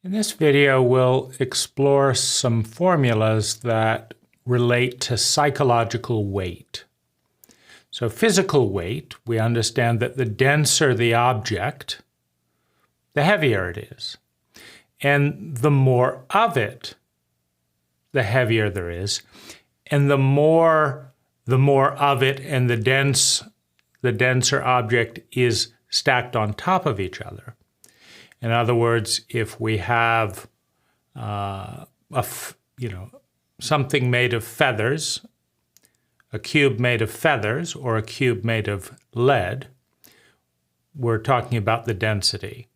In this video, we'll explore some formulas that relate to psychological weight. So physical weight, we understand that the denser the object, the heavier it is. And the more of it, the heavier there is. And the more of it and the denser object is stacked on top of each other. In other words, if we have something made of feathers, a cube made of feathers or a cube made of lead, we're talking about the density.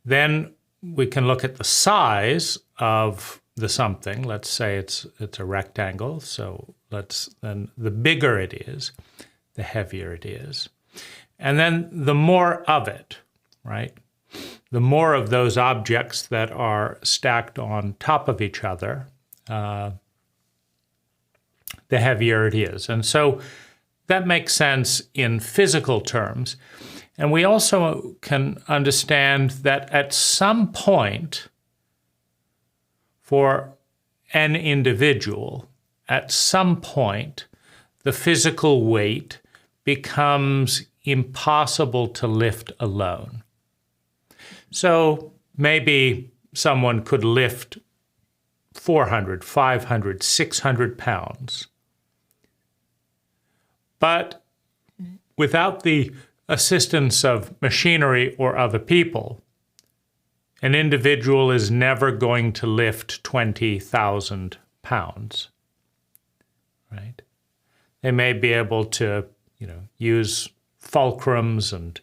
Then we can look at the size of the something. Let's say it's a rectangle, so then the bigger it is, the heavier it is. And then the more of it, right? The more of those objects that are stacked on top of each other, the heavier it is. And so that makes sense in physical terms. And we also can understand that at some point for an individual, at some point, the physical weight becomes impossible to lift alone. So maybe someone could lift 400, 500, 600 pounds. But without the assistance of machinery or other people, an individual is never going to lift 20,000 pounds, right? They may be able to, use fulcrums and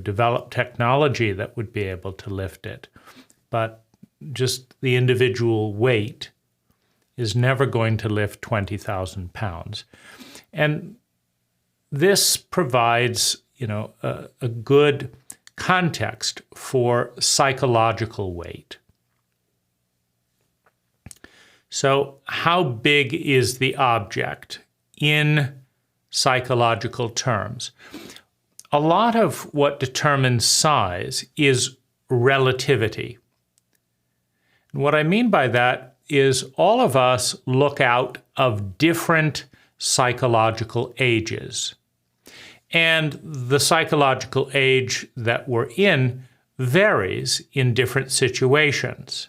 develop technology that would be able to lift it. But just the individual weight is never going to lift 20,000 pounds. And this provides, a good context for psychological weight. So how big is the object in psychological terms? A lot of what determines size is relativity. And what I mean by that is all of us look out of different psychological ages. And the psychological age that we're in varies in different situations.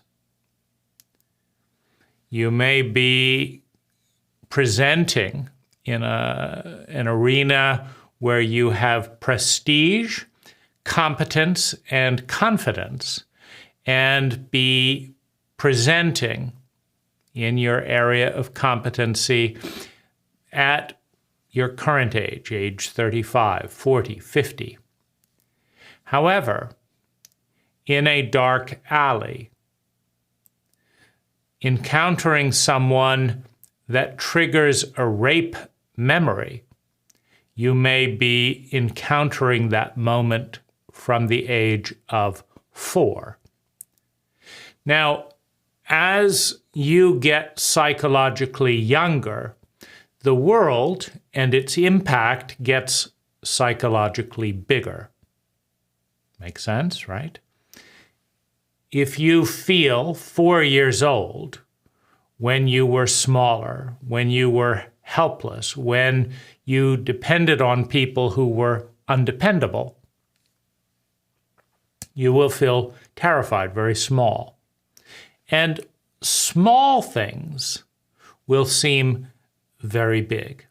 You may be presenting in an arena where you have prestige, competence, and confidence, and be presenting in your area of competency at your current age 35, 40, 50. However, in a dark alley, encountering someone that triggers a rape memory, you may be encountering that moment from the age of 4. Now, as you get psychologically younger, the world and its impact gets psychologically bigger. Makes sense, right? If you feel 4 years old when you were smaller, when you were helpless, when you depended on people who were undependable, you will feel terrified, very small. And small things will seem very big.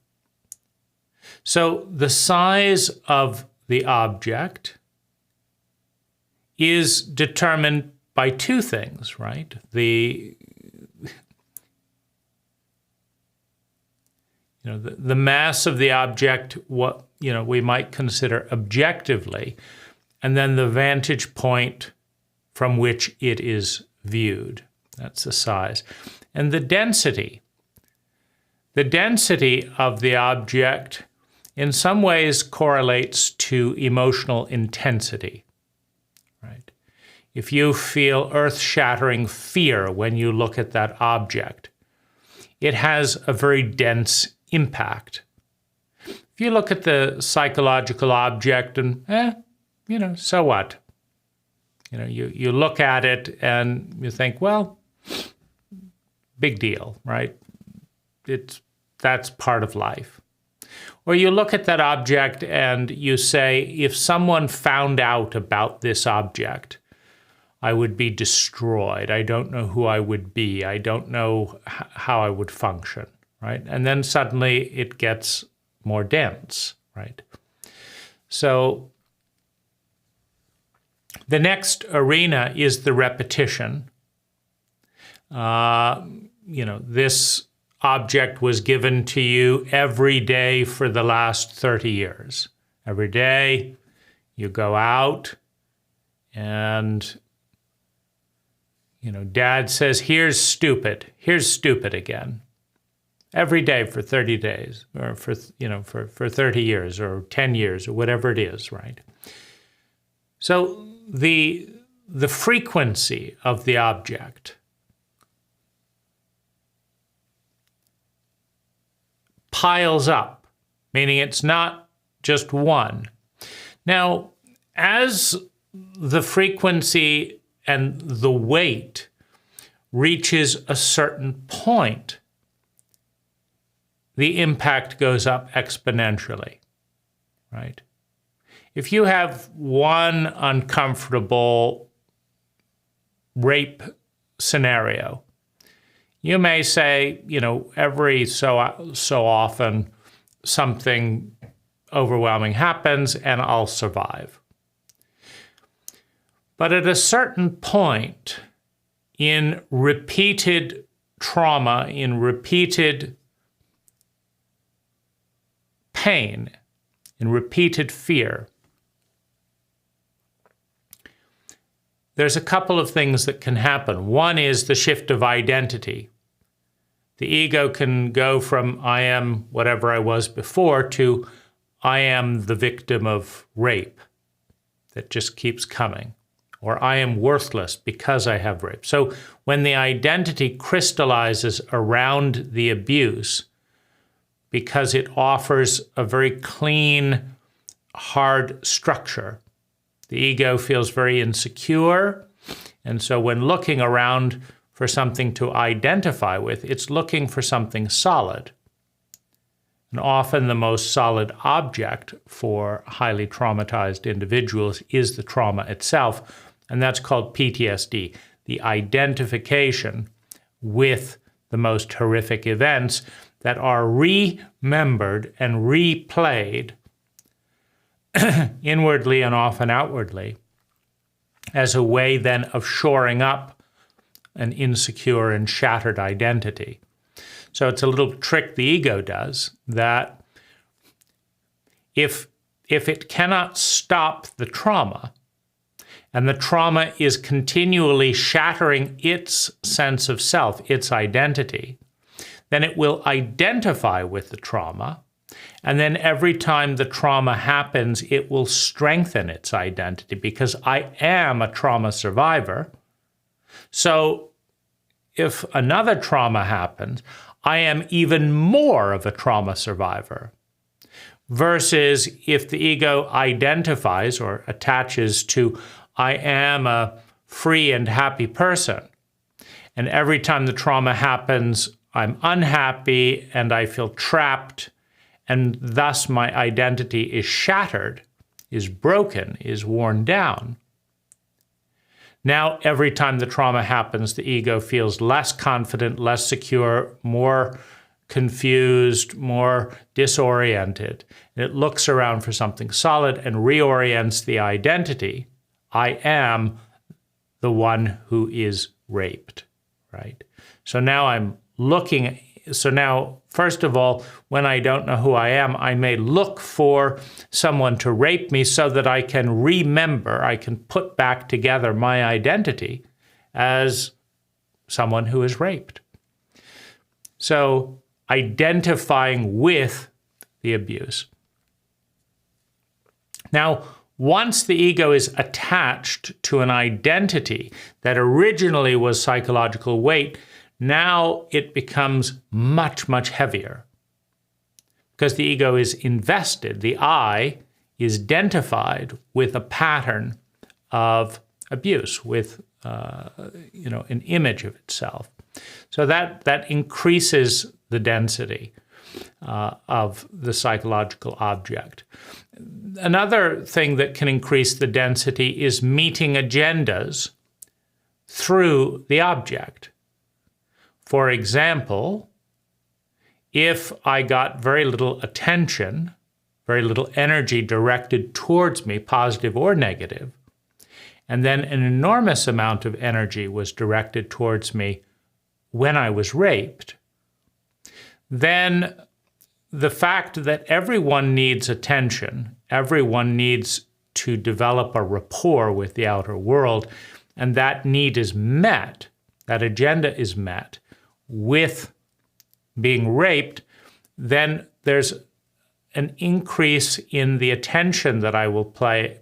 So the size of the object is determined by two things, right? The mass of the object, what we might consider objectively, and then the vantage point from which it is viewed. That's the size. And the density. The density of the object in some ways correlates to emotional intensity, right? If you feel earth-shattering fear when you look at that object, it has a very dense impact. If you look at the psychological object and, so what? You look at it and you think, well, big deal, right? That's part of life. Or you look at that object and you say, if someone found out about this object, I would be destroyed. I don't know who I would be. I don't know how I would function, right? And then suddenly it gets more dense, right? So the next arena is the repetition. This object was given to you every day for the last 30 years. Every day you go out and, Dad says, here's stupid again. Every day for 30 days or for 30 years or 10 years or whatever it is, right? So the frequency of the object piles up, meaning it's not just one. Now, as the frequency and the weight reaches a certain point, the impact goes up exponentially, right? If you have one uncomfortable rape scenario, you may say, every so often something overwhelming happens and I'll survive. But at a certain point, in repeated trauma, in repeated pain, in repeated fear, there's a couple of things that can happen. One is the shift of identity. The ego can go from I am whatever I was before to I am the victim of rape that just keeps coming, or I am worthless because I have rape. So when the identity crystallizes around the abuse, because it offers a very clean, hard structure, the ego feels very insecure, and so when looking around for something to identify with, it's looking for something solid. And often the most solid object for highly traumatized individuals is the trauma itself, and that's called PTSD, the identification with the most horrific events that are remembered and replayed inwardly and often outwardly as a way then of shoring up an insecure and shattered identity. So it's a little trick the ego does that if it cannot stop the trauma, and the trauma is continually shattering its sense of self, its identity, then it will identify with the trauma, and then every time the trauma happens, it will strengthen its identity because I am a trauma survivor. So if another trauma happens, I am even more of a trauma survivor. Versus if the ego identifies or attaches to, I am a free and happy person, and every time the trauma happens, I'm unhappy and I feel trapped, and thus my identity is shattered, is broken, is worn down. Now, every time the trauma happens, the ego feels less confident, less secure, more confused, more disoriented. And it looks around for something solid and reorients the identity. I am the one who is raped, right? So now I'm looking. So now, first of all, when I don't know who I am, I may look for someone to rape me so that I can remember, I can put back together my identity as someone who is raped. So identifying with the abuse. Now, once the ego is attached to an identity that originally was psychological weight, now it becomes much, much heavier because the ego is invested. The I is identified with a pattern of abuse, with an image of itself. So that increases the density of the psychological object. Another thing that can increase the density is meeting agendas through the object. For example, if I got very little attention, very little energy directed towards me, positive or negative, and then an enormous amount of energy was directed towards me when I was raped, then the fact that everyone needs attention, everyone needs to develop a rapport with the outer world, and that need is met, that agenda is met with being raped, then there's an increase in the attention that I will pay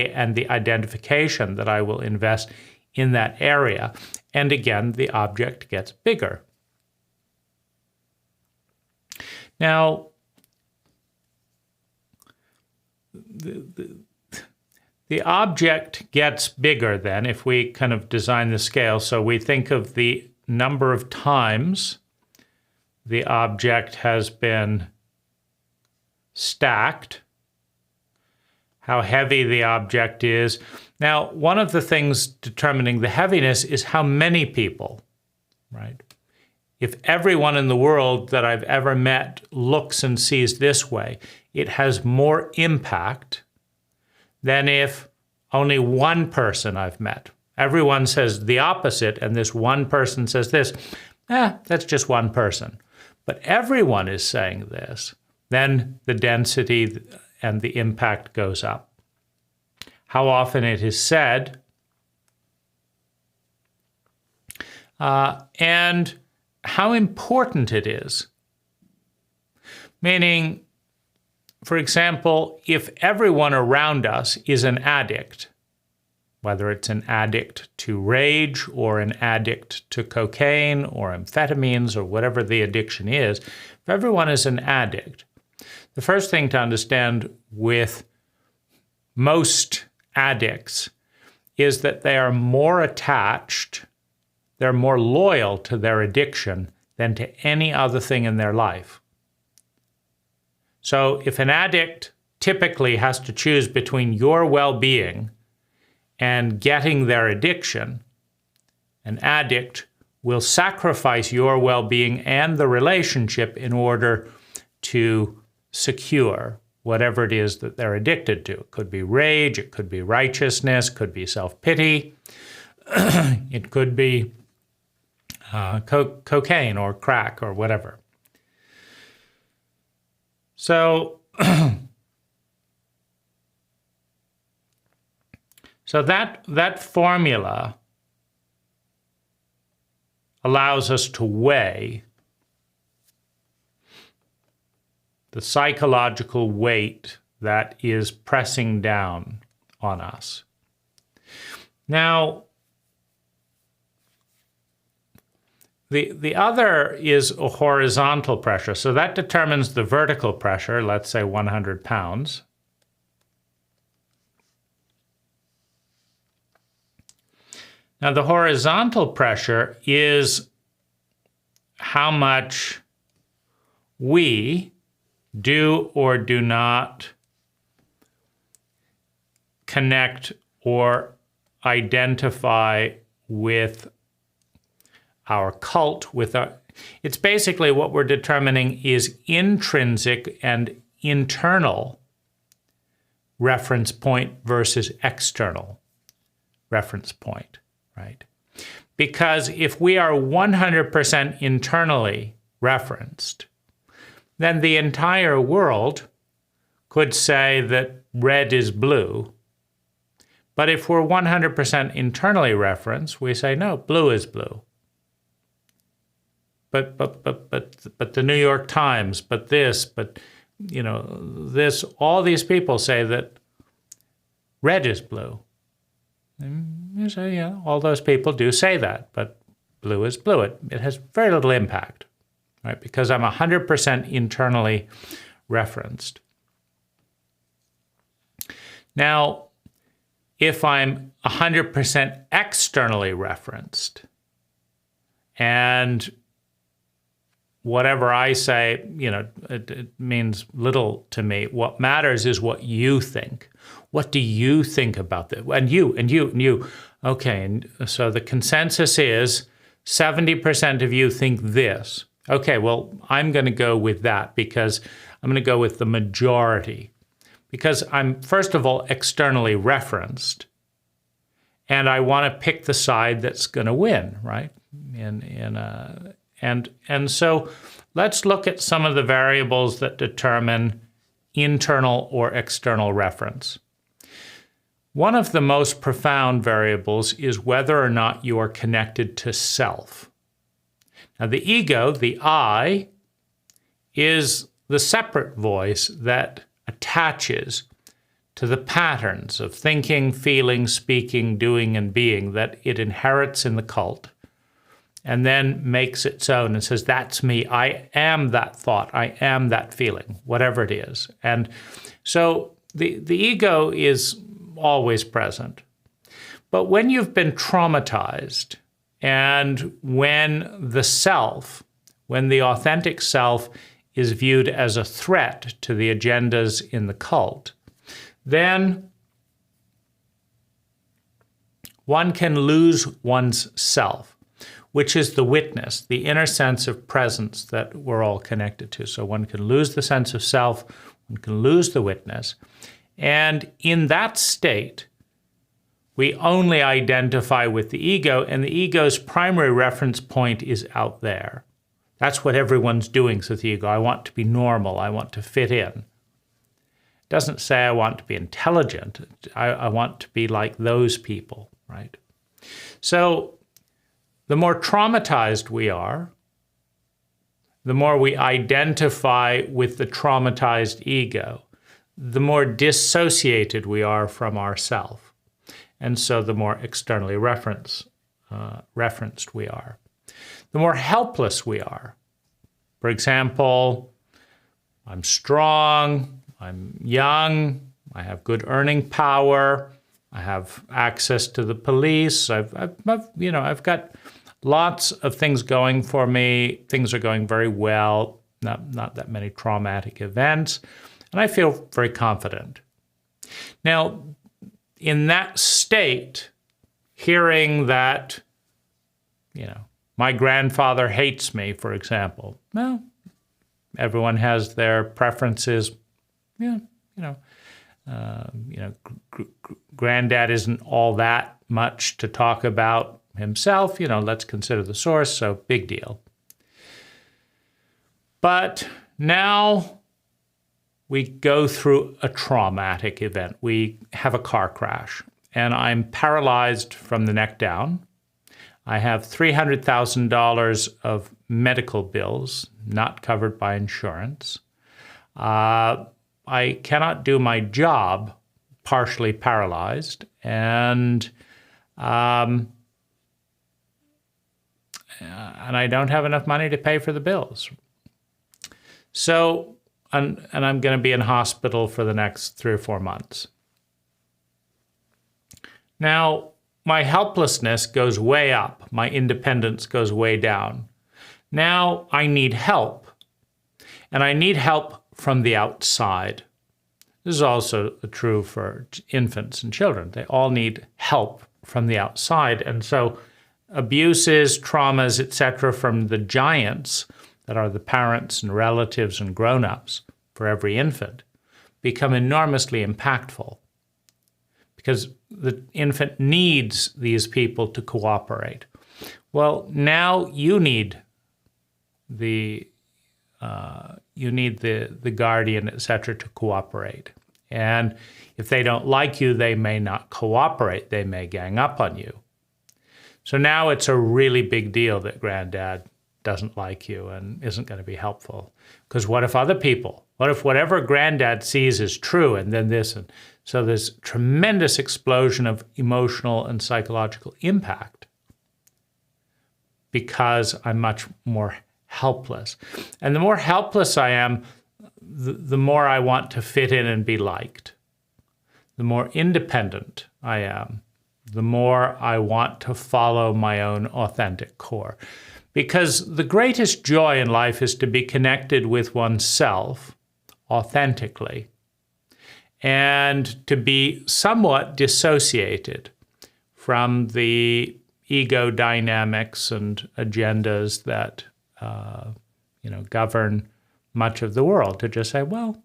and the identification that I will invest in that area. And again, the object gets bigger. Now, the object gets bigger then if we kind of design the scale. So we think of the number of times the object has been stacked, how heavy the object is. Now, one of the things determining the heaviness is how many people, right? If everyone in the world that I've ever met looks and sees this way, it has more impact than if only one person I've met. Everyone says the opposite, and this one person says this. That's just one person. But everyone is saying this, then the density and the impact goes up. How often it is said, and how important it is. Meaning, for example, if everyone around us is an addict, whether it's an addict to rage or an addict to cocaine or amphetamines or whatever the addiction is, if everyone is an addict, the first thing to understand with most addicts is that they are more attached, they're more loyal to their addiction than to any other thing in their life. So if an addict typically has to choose between your well-being and getting their addiction, an addict will sacrifice your well-being and the relationship in order to secure whatever it is that they're addicted to. It could be rage, it could be righteousness, it could be self-pity, it could be cocaine or crack or whatever. So, that formula allows us to weigh the psychological weight that is pressing down on us. Now, the other is a horizontal pressure. So that determines the vertical pressure, let's say 100 pounds. Now, the horizontal pressure is how much we do or do not connect or identify with our cult, with our, it's basically what we're determining is intrinsic and internal reference point versus external reference point, right? Because if we are 100% internally referenced, then the entire world could say that red is blue. But if we're 100% internally referenced, we say, no, blue is blue. But the New York Times, but this, all these people say that red is blue. And you say, yeah, all those people do say that, but blue is blue. It has very little impact, right? Because I'm 100% internally referenced. Now, if I'm 100% externally referenced, and whatever I say, it means little to me. What matters is what you think. What do you think about this? And you. Okay, and so the consensus is 70% of you think this. Okay, well, I'm going to go with that because I'm going to go with the majority. Because I'm, first of all, externally referenced, and I want to pick the side that's going to win, right? And so let's look at some of the variables that determine internal or external reference. One of the most profound variables is whether or not you are connected to self. Now, the ego, the I, is the separate voice that attaches to the patterns of thinking, feeling, speaking, doing, and being that it inherits in the cult, and then makes its own and says, that's me, I am that thought, I am that feeling, whatever it is. And so the ego is always present. But when you've been traumatized, and when the self, when the authentic self is viewed as a threat to the agendas in the cult, then one can lose one's self, which is the witness, the inner sense of presence that we're all connected to. So one can lose the sense of self, one can lose the witness. And in that state, we only identify with the ego, and the ego's primary reference point is out there. That's what everyone's doing, says the ego. I want to be normal. I want to fit in. It doesn't say I want to be intelligent. I want to be like those people, right? So the more traumatized we are, the more we identify with the traumatized ego, the more dissociated we are from ourself. And so the more externally referenced we are. The more helpless we are. For example, I'm strong, I'm young, I have good earning power, I have access to the police, I've got lots of things going for me, things are going very well, not that many traumatic events, and I feel very confident. Now, in that state, hearing that, my grandfather hates me, for example. Well, everyone has their preferences. Granddad isn't all that much to talk about himself. Let's consider the source, so big deal. But now we go through a traumatic event. We have a car crash, and I'm paralyzed from the neck down. I have $300,000 of medical bills not covered by insurance. I cannot do my job, partially paralyzed, and I don't have enough money to pay for the bills. So, and I'm going to be in hospital for the next 3 or 4 months. Now, my helplessness goes way up. My independence goes way down. Now I need help. And I need help from the outside. This is also true for infants and children. They all need help from the outside. And so abuses, traumas, etc., from the giants that are the parents and relatives and grown-ups for every infant become enormously impactful. Because the infant needs these people to cooperate. Well, now you need the guardian, etc., to cooperate. And if they don't like you, they may not cooperate. They may gang up on you. So now it's a really big deal that Granddad doesn't like you and isn't going to be helpful. Because what if other people? What if whatever Granddad sees is true and then this? And so there's tremendous explosion of emotional and psychological impact because I'm much more helpless. And the more helpless I am, the more I want to fit in and be liked. the more independent I am, the more I want to follow my own authentic core. Because the greatest joy in life is to be connected with oneself authentically and to be somewhat dissociated from the ego dynamics and agendas that govern much of the world. To just say, well,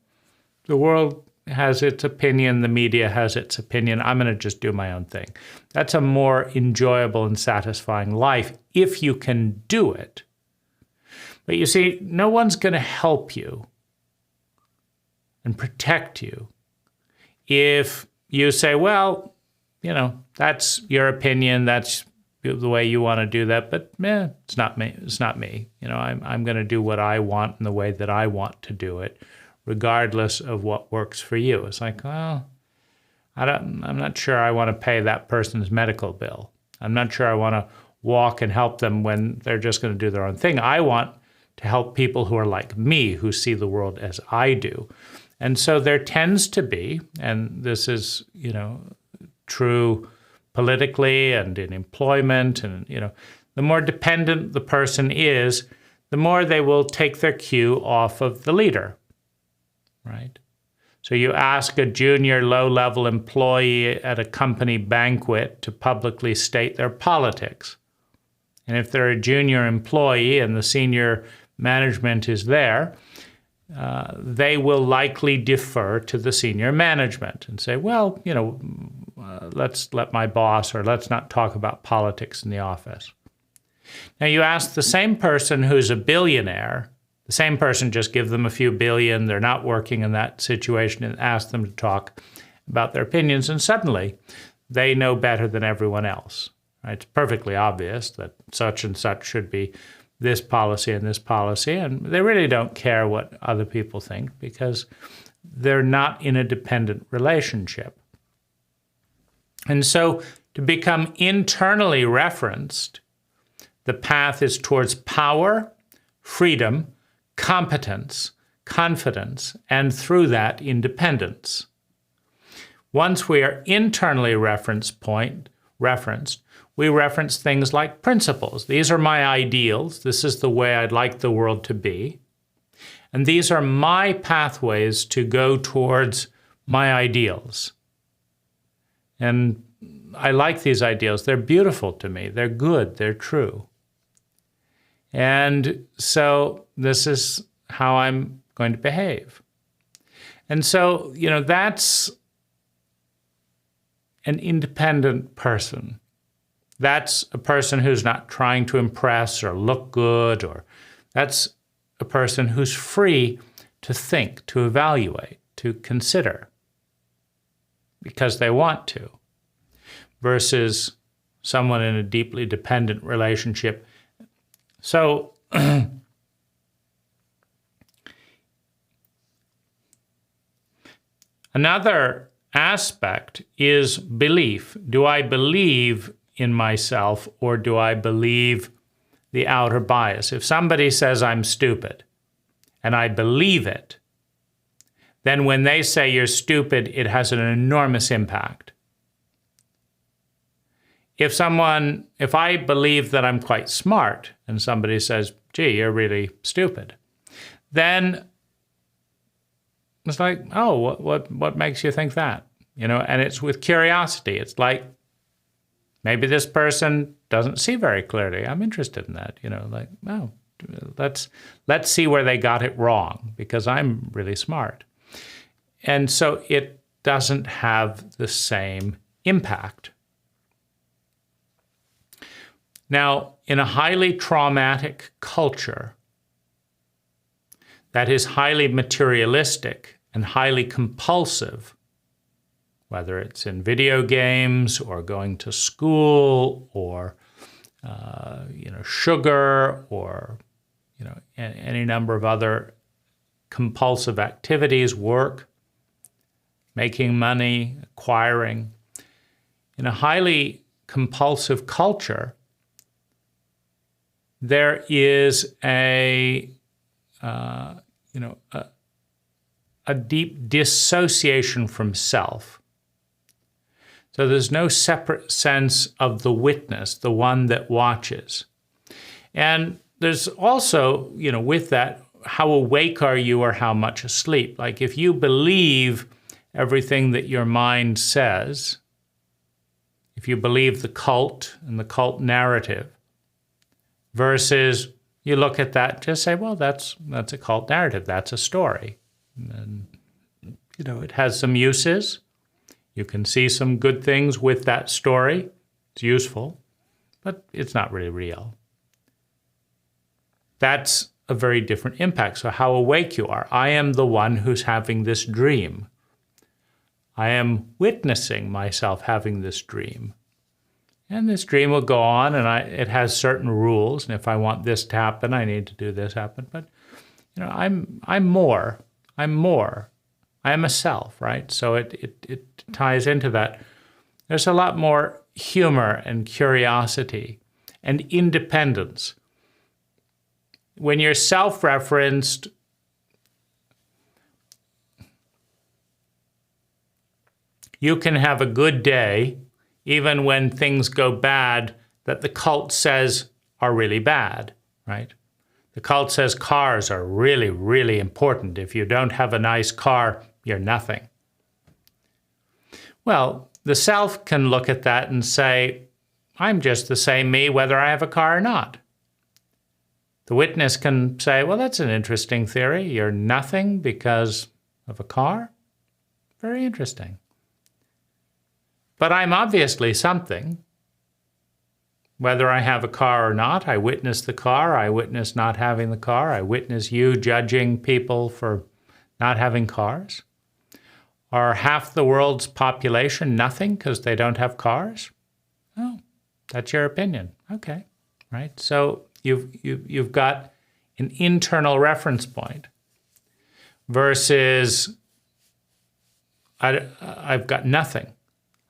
the world has its opinion, the media has its opinion, I'm going to just do my own thing. That's a more enjoyable and satisfying life if you can do it. But you see, no one's going to help you and protect you if you say, well, that's your opinion, that's the way you want to do that, but it's not me. It's not me. I'm going to do what I want in the way that I want to do it, regardless of what works for you. It's like, well, I'm not sure I want to pay that person's medical bill. I'm not sure I want to walk and help them when they're just going to do their own thing. I want to help people who are like me, who see the world as I do. And so there tends to be, and this is, true politically and in employment, and, the more dependent the person is, the more they will take their cue off of the leader, right? So you ask a junior low-level employee at a company banquet to publicly state their politics. And if they're a junior employee and the senior management is there, they will likely defer to the senior management and say, well, let's let my boss, or let's not talk about politics in the office. Now you ask the same person who's a billionaire, the same person, just give them a few billion, they're not working in that situation, and ask them to talk about their opinions, and suddenly they know better than everyone else. Right? It's perfectly obvious that such and such should be this policy and this policy, and they really don't care what other people think because they're not in a dependent relationship. And so to become internally referenced, the path is towards power, freedom, competence, confidence, and through that, independence. Once we are internally referenced, we reference things like principles. These are my ideals. This is the way I'd like the world to be. And these are my pathways to go towards my ideals. And I like these ideals. They're beautiful to me. They're good. They're true. And so this is how I'm going to behave. And so, that's an independent person. That's a person who's not trying to impress or look good, or that's a person who's free to think, to evaluate, to consider because they want to, versus someone in a deeply dependent relationship. So another aspect is belief. Do I believe in myself, or do I believe the outer bias? If somebody says I'm stupid and I believe it, then when they say you're stupid, it has an enormous impact. If I believe that I'm quite smart and somebody says, gee, you're really stupid, then it's like, oh, what makes you think that? And it's with curiosity. It's like, maybe this person doesn't see very clearly. I'm interested in that. Let's see where they got it wrong, because I'm really smart. And so it doesn't have the same impact. Now, in a highly traumatic culture that is highly materialistic and highly compulsive, whether it's in video games or going to school or, sugar or, any number of other compulsive activities, work, making money, acquiring. In a highly compulsive culture, there is a deep dissociation from self. So there's no separate sense of the witness, the one that watches. And there's also, with that, how awake are you or how much asleep? Like if you believe everything that your mind says, if you believe the cult and the cult narrative, versus you look at that, just say, well, that's a cult narrative, that's a story. And, it has some uses. You can see some good things with that story. It's useful, but it's not really real. That's a very different impact. So how awake you are. I am the one who's having this dream. I am witnessing myself having this dream. And this dream will go on, and it has certain rules. And if I want this to happen, I need to do this happen. But I'm more. I am a self, right? So it ties into that. There's a lot more humor and curiosity and independence. When you're self-referenced, you can have a good day even when things go bad that the cult says are really bad, right? The cult says cars are really, really important. If you don't have a nice car, you're nothing. Well, the self can look at that and say, I'm just the same me whether I have a car or not. The witness can say, well, that's an interesting theory. You're nothing because of a car? Very interesting. But I'm obviously something. Whether I have a car or not, I witness the car, I witness not having the car, I witness you judging people for not having cars. Are half the world's population nothing because they don't have cars? Oh, that's your opinion. Okay, right? So you've got an internal reference point versus I've got nothing.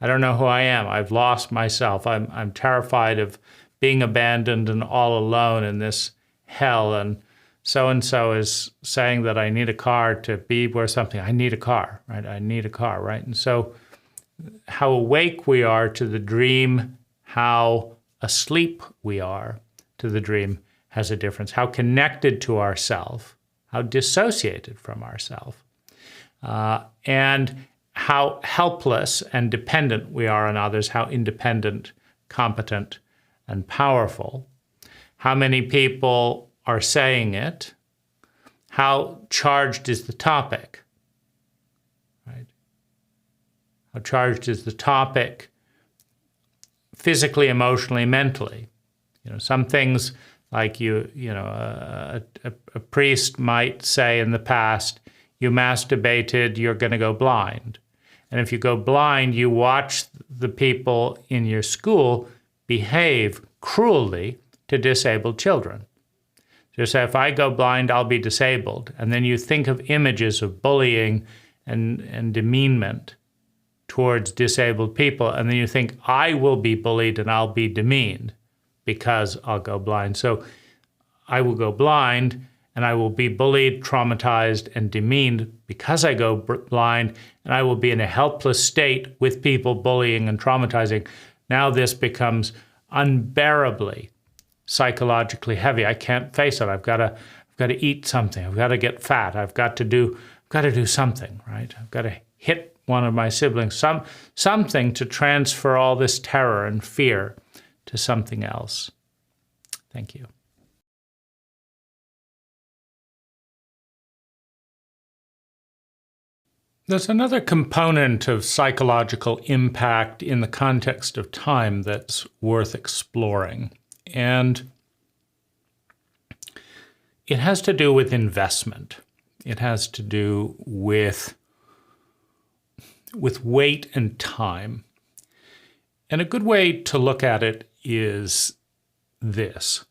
I don't know who I am. I've lost myself. I'm terrified of being abandoned and all alone in this hell. And so is saying that I need a car to be where something. I need a car, right? I need a car, right? And so how awake we are to the dream, how asleep we are to the dream has a difference. How connected to ourself, how dissociated from ourself, and how helpless and dependent we are on others, how independent, competent, and powerful. How many people are saying it? How charged is the topic? Right? How charged is the topic physically, emotionally, mentally? Some things like a priest might say in the past, you masturbated, you're going to go blind. And if you go blind, you watch the people in your school behave cruelly to disabled children. So you say, if I go blind, I'll be disabled. And then you think of images of bullying and demeanment towards disabled people. And then you think, I will be bullied and I'll be demeaned because I'll go blind. So I will go blind and I will be bullied, traumatized, and demeaned because I go blind, and I will be in a helpless state with people bullying and traumatizing. Now this becomes unbearably psychologically heavy. I can't face it. I've got to eat something. I've got to get fat. I've got to do something, right? I've got to hit one of my siblings, something to transfer all this terror and fear to something else. Thank you. There's another component of psychological impact in the context of time that's worth exploring, and it has to do with investment. It has to do with weight and time. And a good way to look at it is this.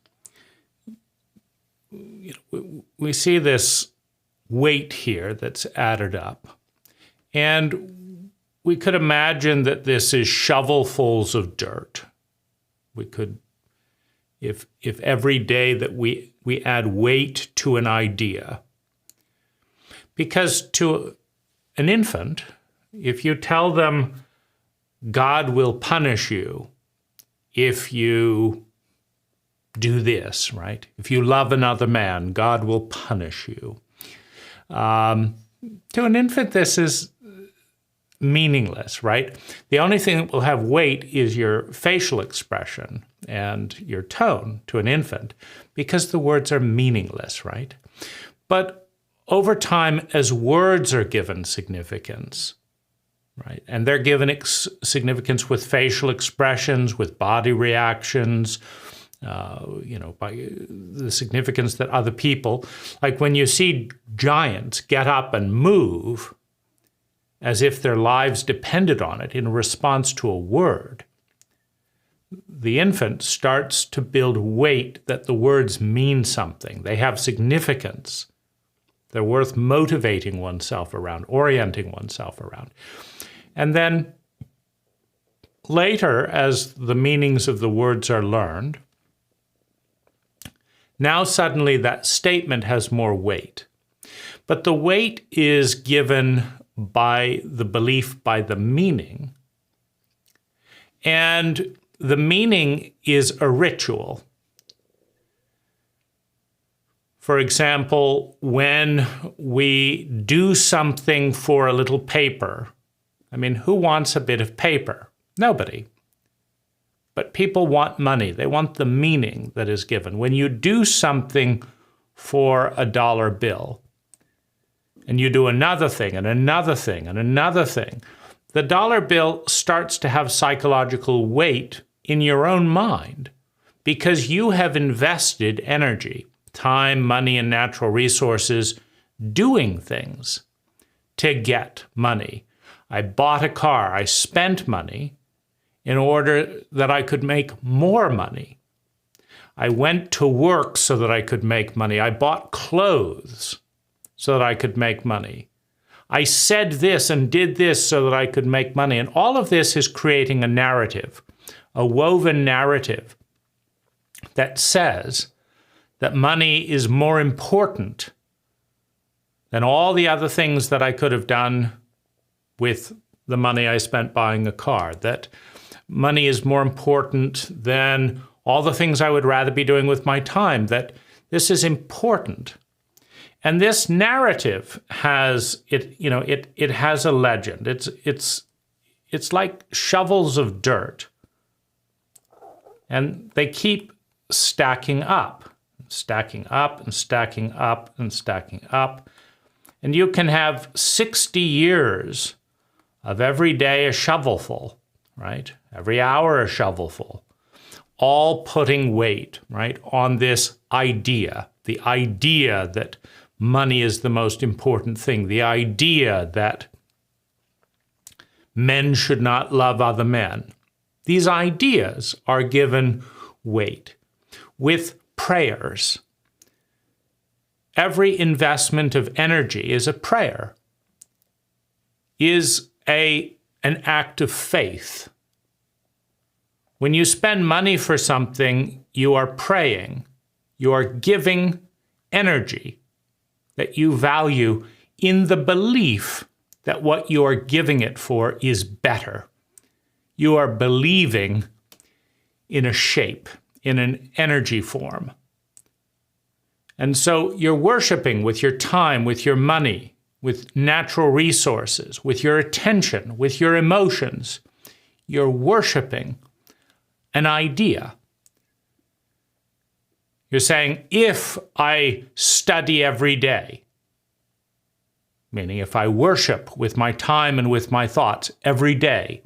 We see this weight here that's added up. And we could imagine that this is shovelfuls of dirt. We could, if every day that we add weight to an idea, because to an infant, if you tell them God will punish you if you do this, right? If you love another man, God will punish you. To an infant, this is meaningless, right? The only thing that will have weight is your facial expression and your tone to an infant, because the words are meaningless, right? But over time, as words are given significance, right, and they're given significance with facial expressions, with body reactions, by the significance that other people, like when you see giants get up and move as if their lives depended on it in response to a word, the infant starts to build weight that the words mean something. They have significance. They're worth motivating oneself around, orienting oneself around. And then later, as the meanings of the words are learned, now suddenly that statement has more weight. But the weight is given by the belief, by the meaning. And the meaning is a ritual. For example, when we do something for a little paper, I mean, who wants a bit of paper? Nobody. But people want money. They want the meaning that is given. When you do something for a dollar bill, and you do another thing and another thing and another thing, the dollar bill starts to have psychological weight in your own mind because you have invested energy, time, money, and natural resources doing things to get money. I bought a car. I spent money in order that I could make more money. I went to work so that I could make money. I bought clothes so that I could make money. I said this and did this so that I could make money. And all of this is creating a narrative, a woven narrative that says that money is more important than all the other things that I could have done with the money I spent buying a car, that money is more important than all the things I would rather be doing with my time, that this is important. And this narrative has it has a legend. It's like shovels of dirt. And they keep stacking up and stacking up and stacking up and stacking up. And you can have 60 years of every day a shovelful, right? Every hour a shovelful, all putting weight, right, on this idea, the idea that money is the most important thing, the idea that men should not love other men. These ideas are given weight with prayers. Every investment of energy is a prayer, is an act of faith. When you spend money for something, you are praying. You are giving energy that you value in the belief that what you are giving it for is better. You are believing in a shape, in an energy form. And so you're worshiping with your time, with your money, with natural resources, with your attention, with your emotions. You're worshiping an idea. You're saying, if I study every day, meaning if I worship with my time and with my thoughts every day,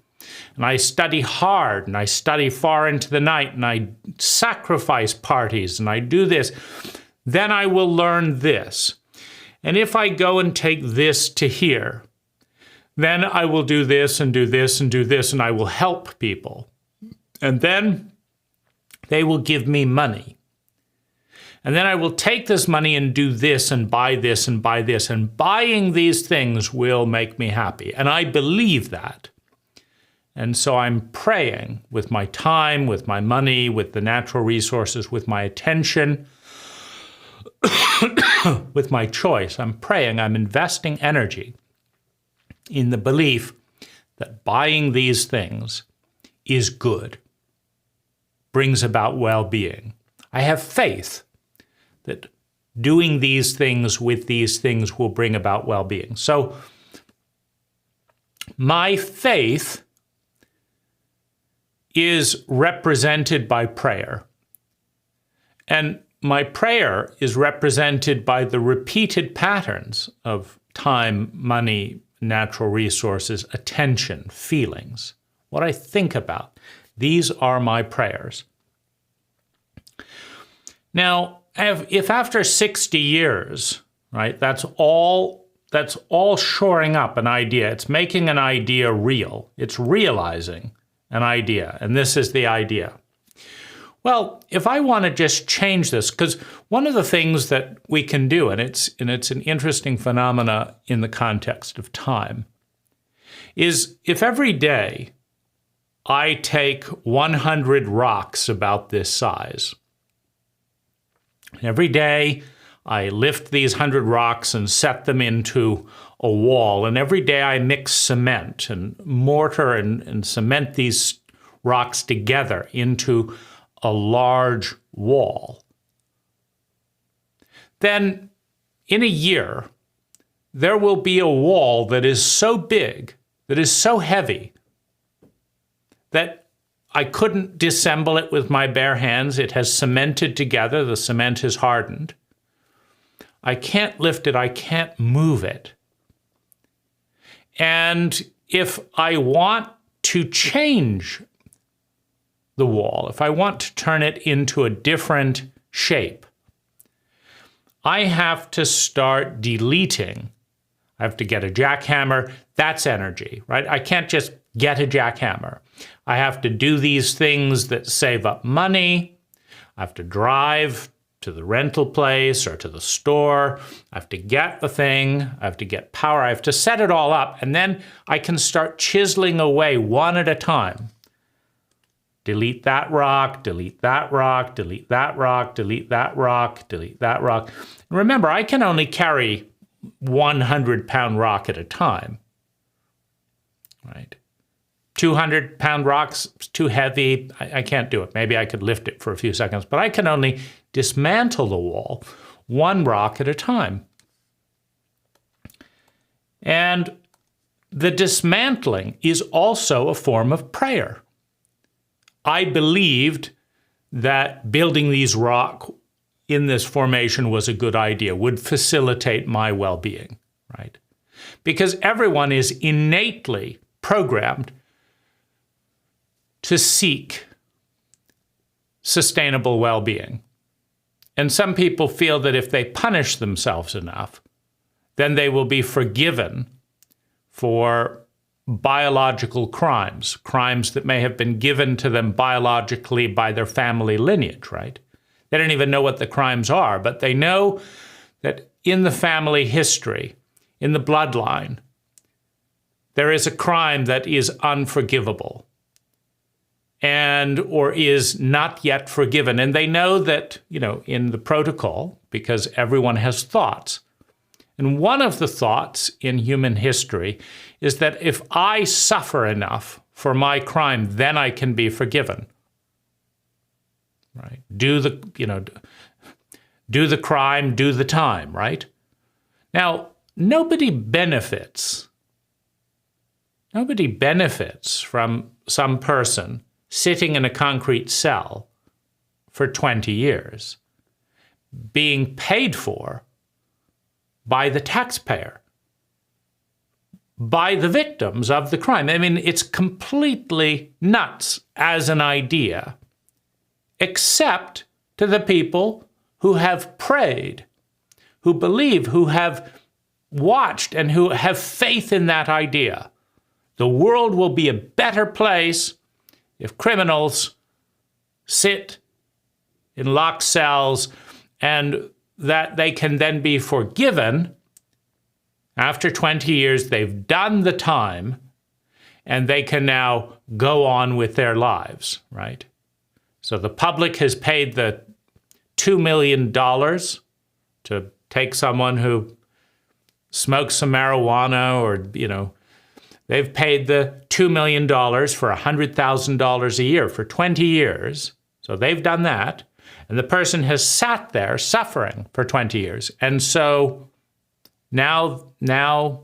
and I study hard, and I study far into the night, and I sacrifice parties, and I do this, then I will learn this. And if I go and take this to here, then I will do this and do this and do this, and I will help people. And then they will give me money. And then I will take this money and do this and buy this and buy this. And buying these things will make me happy. And I believe that. And so I'm praying with my time, with my money, with the natural resources, with my attention, with my choice. I'm praying, I'm investing energy in the belief that buying these things is good, brings about well-being. I have faith that doing these things with these things will bring about well-being. So my faith is represented by prayer. And my prayer is represented by the repeated patterns of time, money, natural resources, attention, feelings, what I think about. These are my prayers. Now, if after 60 years, right, that's all shoring up an idea, it's making an idea real, it's realizing an idea, and this is the idea. Well, if I want to just change this, because one of the things that we can do, and it's an interesting phenomena in the context of time, is if every day I take 100 rocks about this size, every day I lift these 100 rocks and set them into a wall, and every day I mix cement and mortar and cement these rocks together into a large wall, then in a year, there will be a wall that is so big, that is so heavy, that I couldn't disassemble it with my bare hands. It has cemented together. The cement is hardened. I can't lift it. I can't move it. And if I want to change the wall, if I want to turn it into a different shape, I have to start deleting. I have to get a jackhammer. That's energy, right? I can't just get a jackhammer. I have to do these things that save up money. I have to drive to the rental place or to the store. I have to get the thing. I have to get power. I have to set it all up. And then I can start chiseling away one at a time. Delete that rock, delete that rock, delete that rock, delete that rock, delete that rock. And remember, I can only carry 100-pound rock at a time, right? 200-pound rocks, it's too heavy. I can't do it. Maybe I could lift it for a few seconds, but I can only dismantle the wall one rock at a time. And the dismantling is also a form of prayer. I believed that building these rock in this formation was a good idea, would facilitate my well-being, right? Because everyone is innately programmed to seek sustainable well-being. And some people feel that if they punish themselves enough, then they will be forgiven for biological crimes, crimes that may have been given to them biologically by their family lineage, right? They don't even know what the crimes are, but they know that in the family history, in the bloodline, there is a crime that is unforgivable and or is not yet forgiven. And they know that, in the protocol, because everyone has thoughts. And one of the thoughts in human history is that if I suffer enough for my crime, then I can be forgiven. Right? Do the crime, do the time, right? Now, nobody benefits from some person sitting in a concrete cell for 20 years, being paid for by the taxpayer, by the victims of the crime. I mean, it's completely nuts as an idea, except to the people who have prayed, who believe, who have watched, and who have faith in that idea. The world will be a better place if criminals sit in locked cells, and that they can then be forgiven. After 20 years, they've done the time, and they can now go on with their lives, right? So the public has paid the $2 million to take someone who smokes some marijuana or, They've paid the $2 million for $100,000 a year for 20 years. So they've done that. And the person has sat there suffering for 20 years. And so now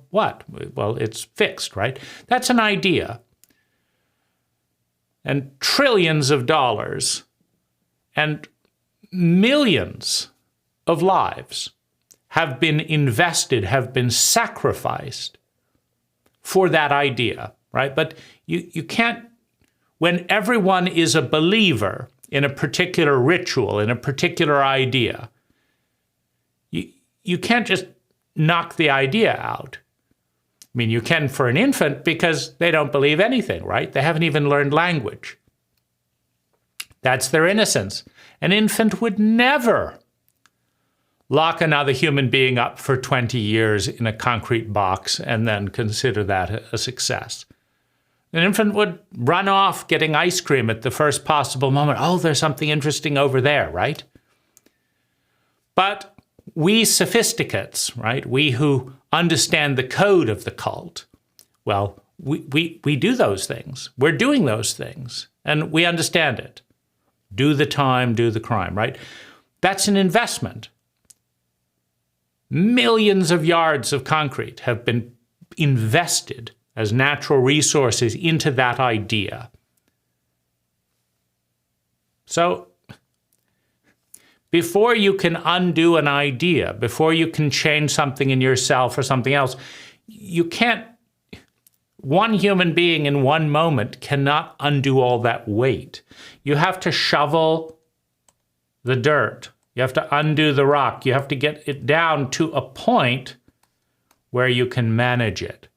what? Well, it's fixed, right? That's an idea. And trillions of dollars and millions of lives have been invested, have been sacrificed for that idea, right? But you can't, when everyone is a believer in a particular ritual, in a particular idea, you can't just knock the idea out. I mean, you can for an infant because they don't believe anything, right? They haven't even learned language. That's their innocence. An infant would never lock another human being up for 20 years in a concrete box and then consider that a success. An infant would run off getting ice cream at the first possible moment. Oh, there's something interesting over there, right? But we sophisticates, right? We who understand the code of the cult, well, we do those things. We're doing those things, and we understand it. Do the time, do the crime, right? That's an investment. Millions of yards of concrete have been invested as natural resources into that idea. So before you can undo an idea, before you can change something in yourself or something else, you can't, one human being in one moment cannot undo all that weight. You have to shovel the dirt. You have to undo the rock. You have to get it down to a point where you can manage it.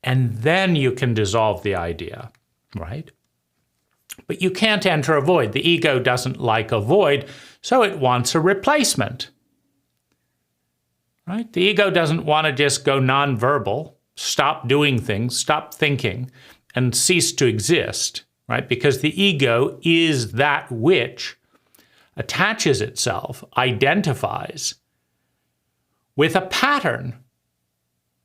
And then you can dissolve the idea, right? But you can't enter a void. The ego doesn't like a void, so it wants a replacement, right? The ego doesn't want to just go nonverbal, stop doing things, stop thinking, and cease to exist, right? Because the ego is that which attaches itself, identifies with a pattern,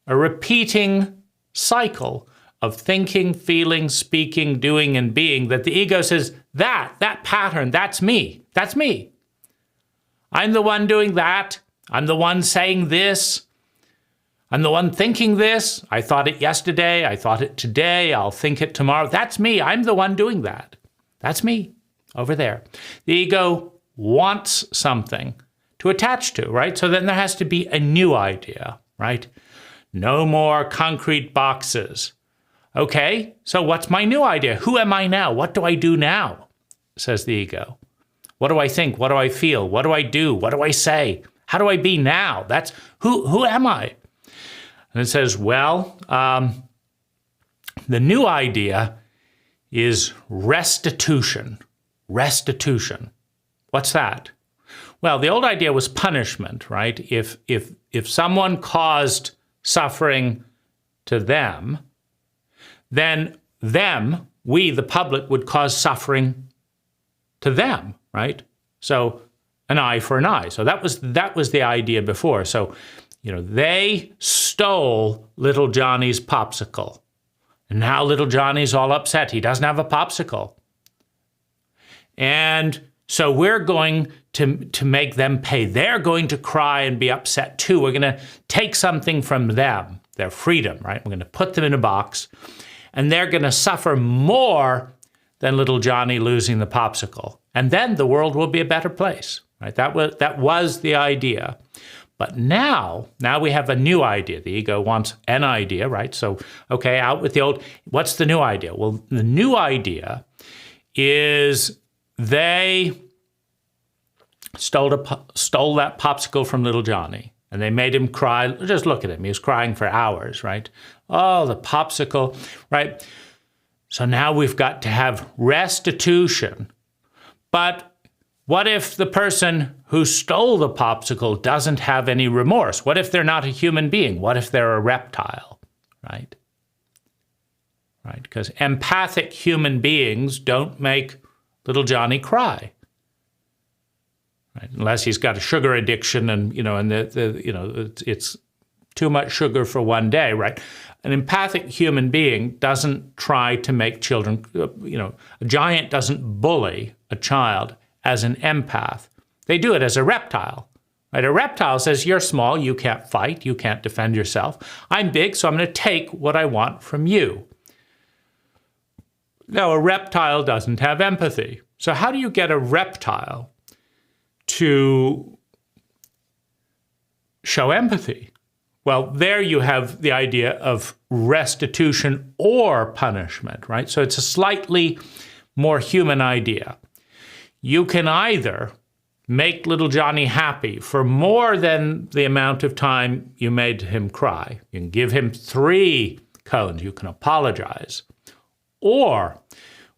a repeating cycle of thinking, feeling, speaking, doing, and being that the ego says, that pattern, that's me. That's me. I'm the one doing that. I'm the one saying this. I'm the one thinking this. I thought it yesterday. I thought it today. I'll think it tomorrow. That's me. I'm the one doing that. That's me over there. The ego wants something to attach to, right? So then there has to be a new idea, right? No more concrete boxes. Okay, so what's my new idea? Who am I now? What do I do now? Says the ego. What do I think? What do I feel? What do I do? What do I say? How do I be now? That's who am I? And it says, well, the new idea is restitution. Restitution. What's that? Well, the old idea was punishment, right? If someone caused suffering to them, then we, the public, would cause suffering to them, right? So an eye for an eye. So that was the idea before. So, they stole little Johnny's popsicle. And now little Johnny's all upset. He doesn't have a popsicle. And so we're going to make them pay. They're going to cry and be upset too. We're going to take something from them, their freedom, right? We're going to put them in a box, and they're going to suffer more than little Johnny losing the popsicle. And then the world will be a better place, right? That was the idea. But now we have a new idea. The ego wants an idea, right? So, okay, out with the old. What's the new idea? Well, the new idea is they stole that popsicle from little Johnny, and they made him cry. Just look at him. He was crying for hours, right? Oh, the popsicle, right? So now we've got to have restitution. But what if the person who stole the popsicle doesn't have any remorse? What if they're not a human being? What if they're a reptile, right? Right? Because empathic human beings don't make little Johnny cry, right? Unless he's got a sugar addiction and it's too much sugar for one day, right? An empathic human being doesn't try to make children, a giant doesn't bully a child as an empath. They do it as a reptile. Right? A reptile says, you're small, you can't fight, you can't defend yourself. I'm big, so I'm going to take what I want from you. Now, a reptile doesn't have empathy. So how do you get a reptile to show empathy? Well, there you have the idea of restitution or punishment, right? So it's a slightly more human idea. You can either make little Johnny happy for more than the amount of time you made him cry. You can give him 3 cones. You can apologize. Or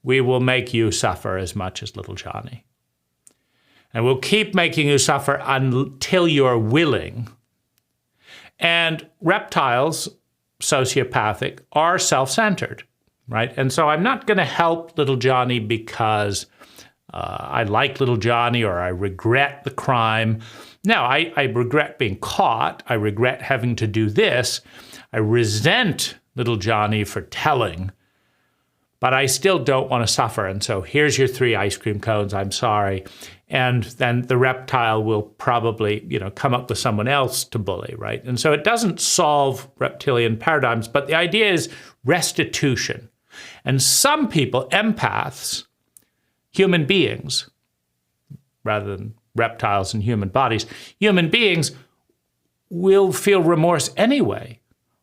we will make you suffer as much as little Johnny. And we'll keep making you suffer until you're willing. And reptiles, sociopathic, are self-centered, right? And so I'm not going to help little Johnny because I like little Johnny or I regret the crime. No, I regret being caught. I regret having to do this. I resent little Johnny for telling, but I still don't want to suffer. And so here's your 3 ice cream cones. I'm sorry. And then the reptile will probably, come up with someone else to bully, right? And so it doesn't solve reptilian paradigms, but the idea is restitution. And some people, empaths, human beings, rather than reptiles and human bodies, human beings will feel remorse anyway.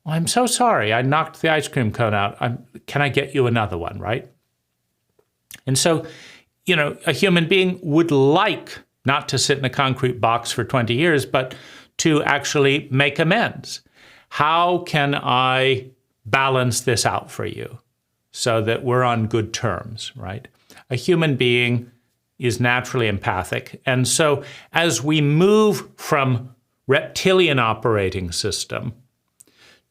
Oh, I'm so sorry, I knocked the ice cream cone out. Can I get you another one, right? And so, a human being would like not to sit in a concrete box for 20 years, but to actually make amends. How can I balance this out for you so that we're on good terms, right? A human being is naturally empathic. And so as we move from reptilian operating system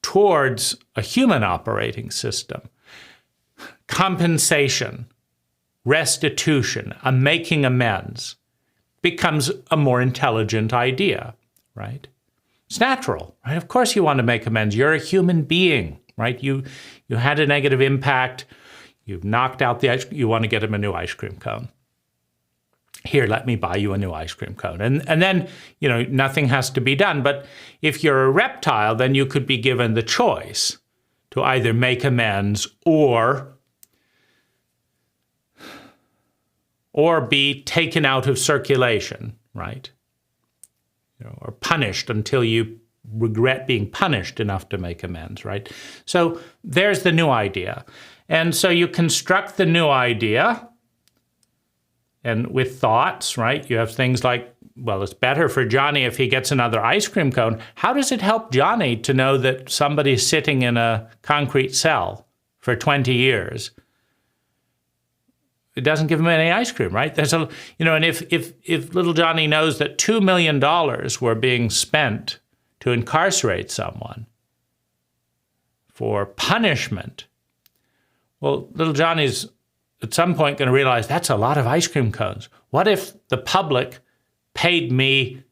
towards a human operating system, compensation, restitution, a making amends becomes a more intelligent idea, right? It's natural, right? Of course you want to make amends. You're a human being, right? You had a negative impact. You've knocked out the ice cream. You want to get him a new ice cream cone. Here, let me buy you a new ice cream cone. And then, nothing has to be done. But if you're a reptile, then you could be given the choice to either make amends or be taken out of circulation, right? Or punished until you regret being punished enough to make amends, right? So there's the new idea. And so you construct the new idea, and with thoughts, right? You have things like, well, it's better for Johnny if he gets another ice cream cone. How does it help Johnny to know that somebody's sitting in a concrete cell for 20 years? It doesn't give him any ice cream, right? And if little Johnny knows that $2 million were being spent to incarcerate someone for punishment, well, little Johnny's at some point going to realize that's a lot of ice cream cones. What if the public paid me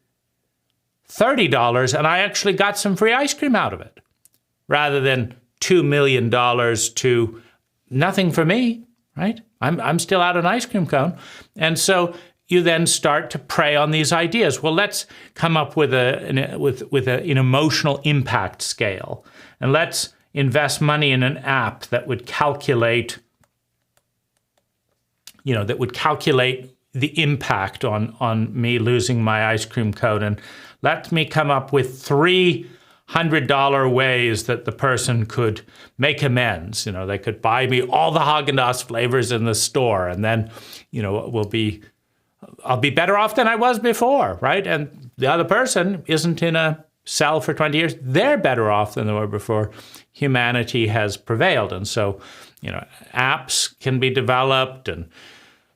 $30 and I actually got some free ice cream out of it, rather than $2 million to nothing for me, right? I'm still out an ice cream cone. And so you then start to prey on these ideas. Well, let's come up with an emotional impact scale, and let's invest money in an app that would calculate, the impact on me losing my ice cream cone, and let me come up with $300 ways that the person could make amends. They could buy me all the Haagen-Dazs flavors in the store, and then, I'll be better off than I was before, right? And the other person isn't in a cell for 20 years. They're better off than they were before. Humanity has prevailed. And so, apps can be developed, and,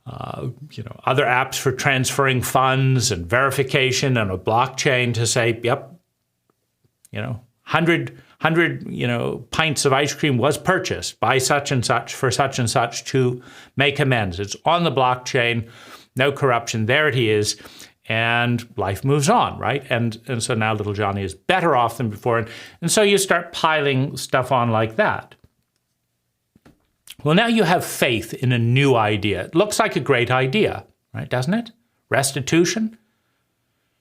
other apps for transferring funds and verification and a blockchain to say, yep, 100 pints of ice cream was purchased by such and such for such and such to make amends. It's on the blockchain, no corruption. There it is. and life moves on, right? And so now little Johnny is better off than before. And so you start piling stuff on like that. Well, now you have faith in a new idea. It looks like a great idea, right? Doesn't it? Restitution.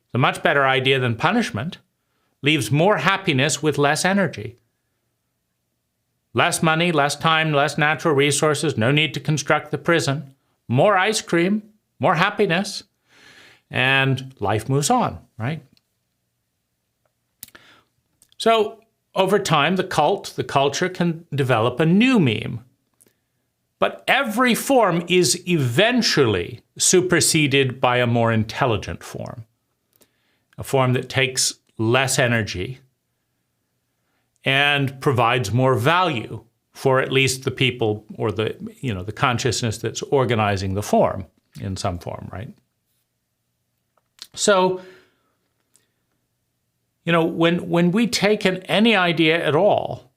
It's a much better idea than punishment. Leaves more happiness with less energy. Less money, less time, less natural resources, no need to construct the prison. More ice cream, more happiness, and life moves on, right? So over time, the culture can develop a new meme. But every form is eventually superseded by a more intelligent form, a form that takes less energy and provides more value for at least the people or the consciousness that's organizing the form in some form, right? So, when we take any idea at all,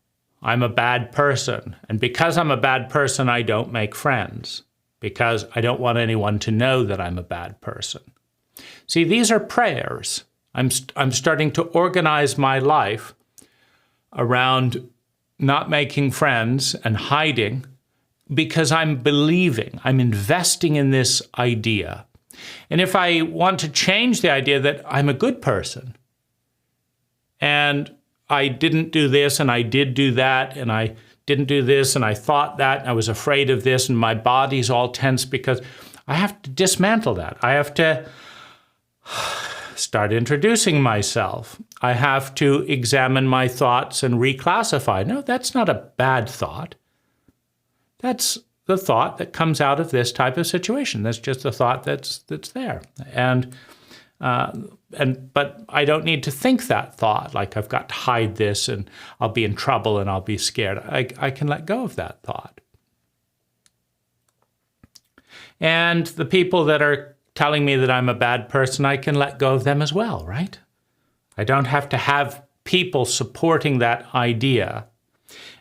I'm a bad person, and because I'm a bad person, I don't make friends, because I don't want anyone to know that I'm a bad person. See, these are prayers. I'm starting to organize my life around not making friends and hiding because I'm believing, I'm investing in this idea. And if I want to change the idea that I'm a good person and I didn't do this and I did do that and I didn't do this and I thought that and I was afraid of this and my body's all tense because I have to dismantle that. I have to start introducing myself. I have to examine my thoughts and reclassify. No, that's not a bad thought. That's the thought that comes out of this type of situation. That's just a thought that's there. But I don't need to think that thought, like I've got to hide this and I'll be in trouble and I'll be scared. I can let go of that thought. And the people that are telling me that I'm a bad person, I can let go of them as well, right? I don't have to have people supporting that idea.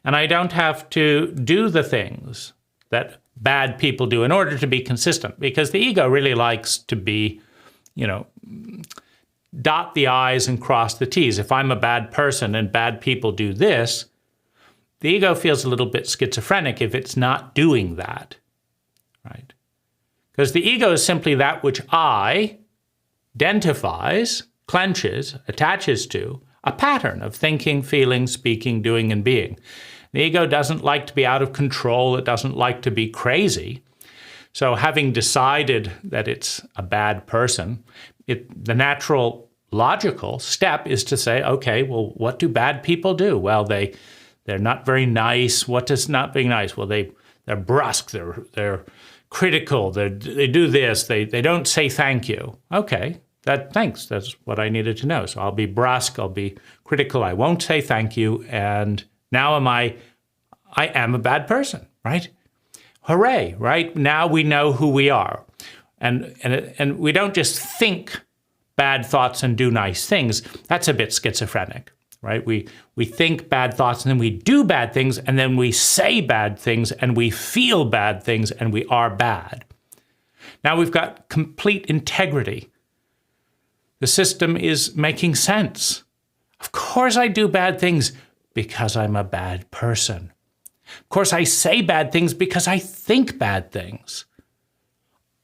And I don't have to do the things that bad people do in order to be consistent, because the ego really likes to be, dot the I's and cross the T's. If I'm a bad person and bad people do this, the ego feels a little bit schizophrenic if it's not doing that, right? Because the ego is simply that which I identifies, clenches, attaches to a pattern of thinking, feeling, speaking, doing, and being. The ego doesn't like to be out of control. It doesn't like to be crazy. So having decided that it's a bad person, the natural logical step is to say, okay, well, what do bad people do? Well, they're not very nice. What does not being nice? Well, they're brusque. They're critical. They do this. They don't say thank you. Okay, thanks. That's what I needed to know. So I'll be brusque. I'll be critical. I won't say thank you. And now I am a bad person, right? Hooray, right? Now we know who we are. And we don't just think bad thoughts and do nice things. That's a bit schizophrenic, right? We think bad thoughts and then we do bad things and then we say bad things and we feel bad things and we are bad. Now we've got complete integrity. The system is making sense. Of course I do bad things because I'm a bad person. Of course I say bad things because I think bad things.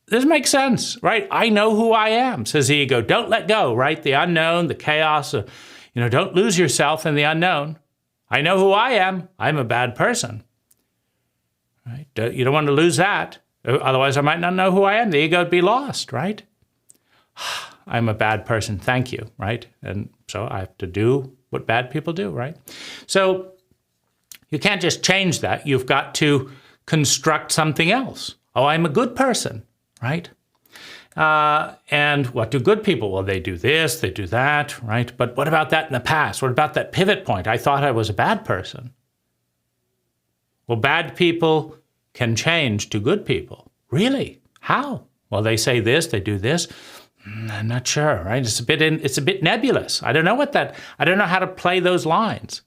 This makes sense, right? I know who I am, says the ego. Don't let go, right? The unknown, the chaos, don't lose yourself in the unknown. I know who I am. I'm a bad person, right? You don't want to lose that. Otherwise, I might not know who I am. The ego would be lost, right? I'm a bad person. Thank you, right? And so I have to do what bad people do, right? So you can't just change that. You've got to construct something else. Oh, I'm a good person. Right? And what do good people? Well, they do this, they do that, right? But what about that in the past? What about that pivot point? I thought I was a bad person. Well, bad people can change to good people. Really? How? Well, they say this, they do this. I'm not sure, right? It's a bit nebulous. I don't know how to play those lines.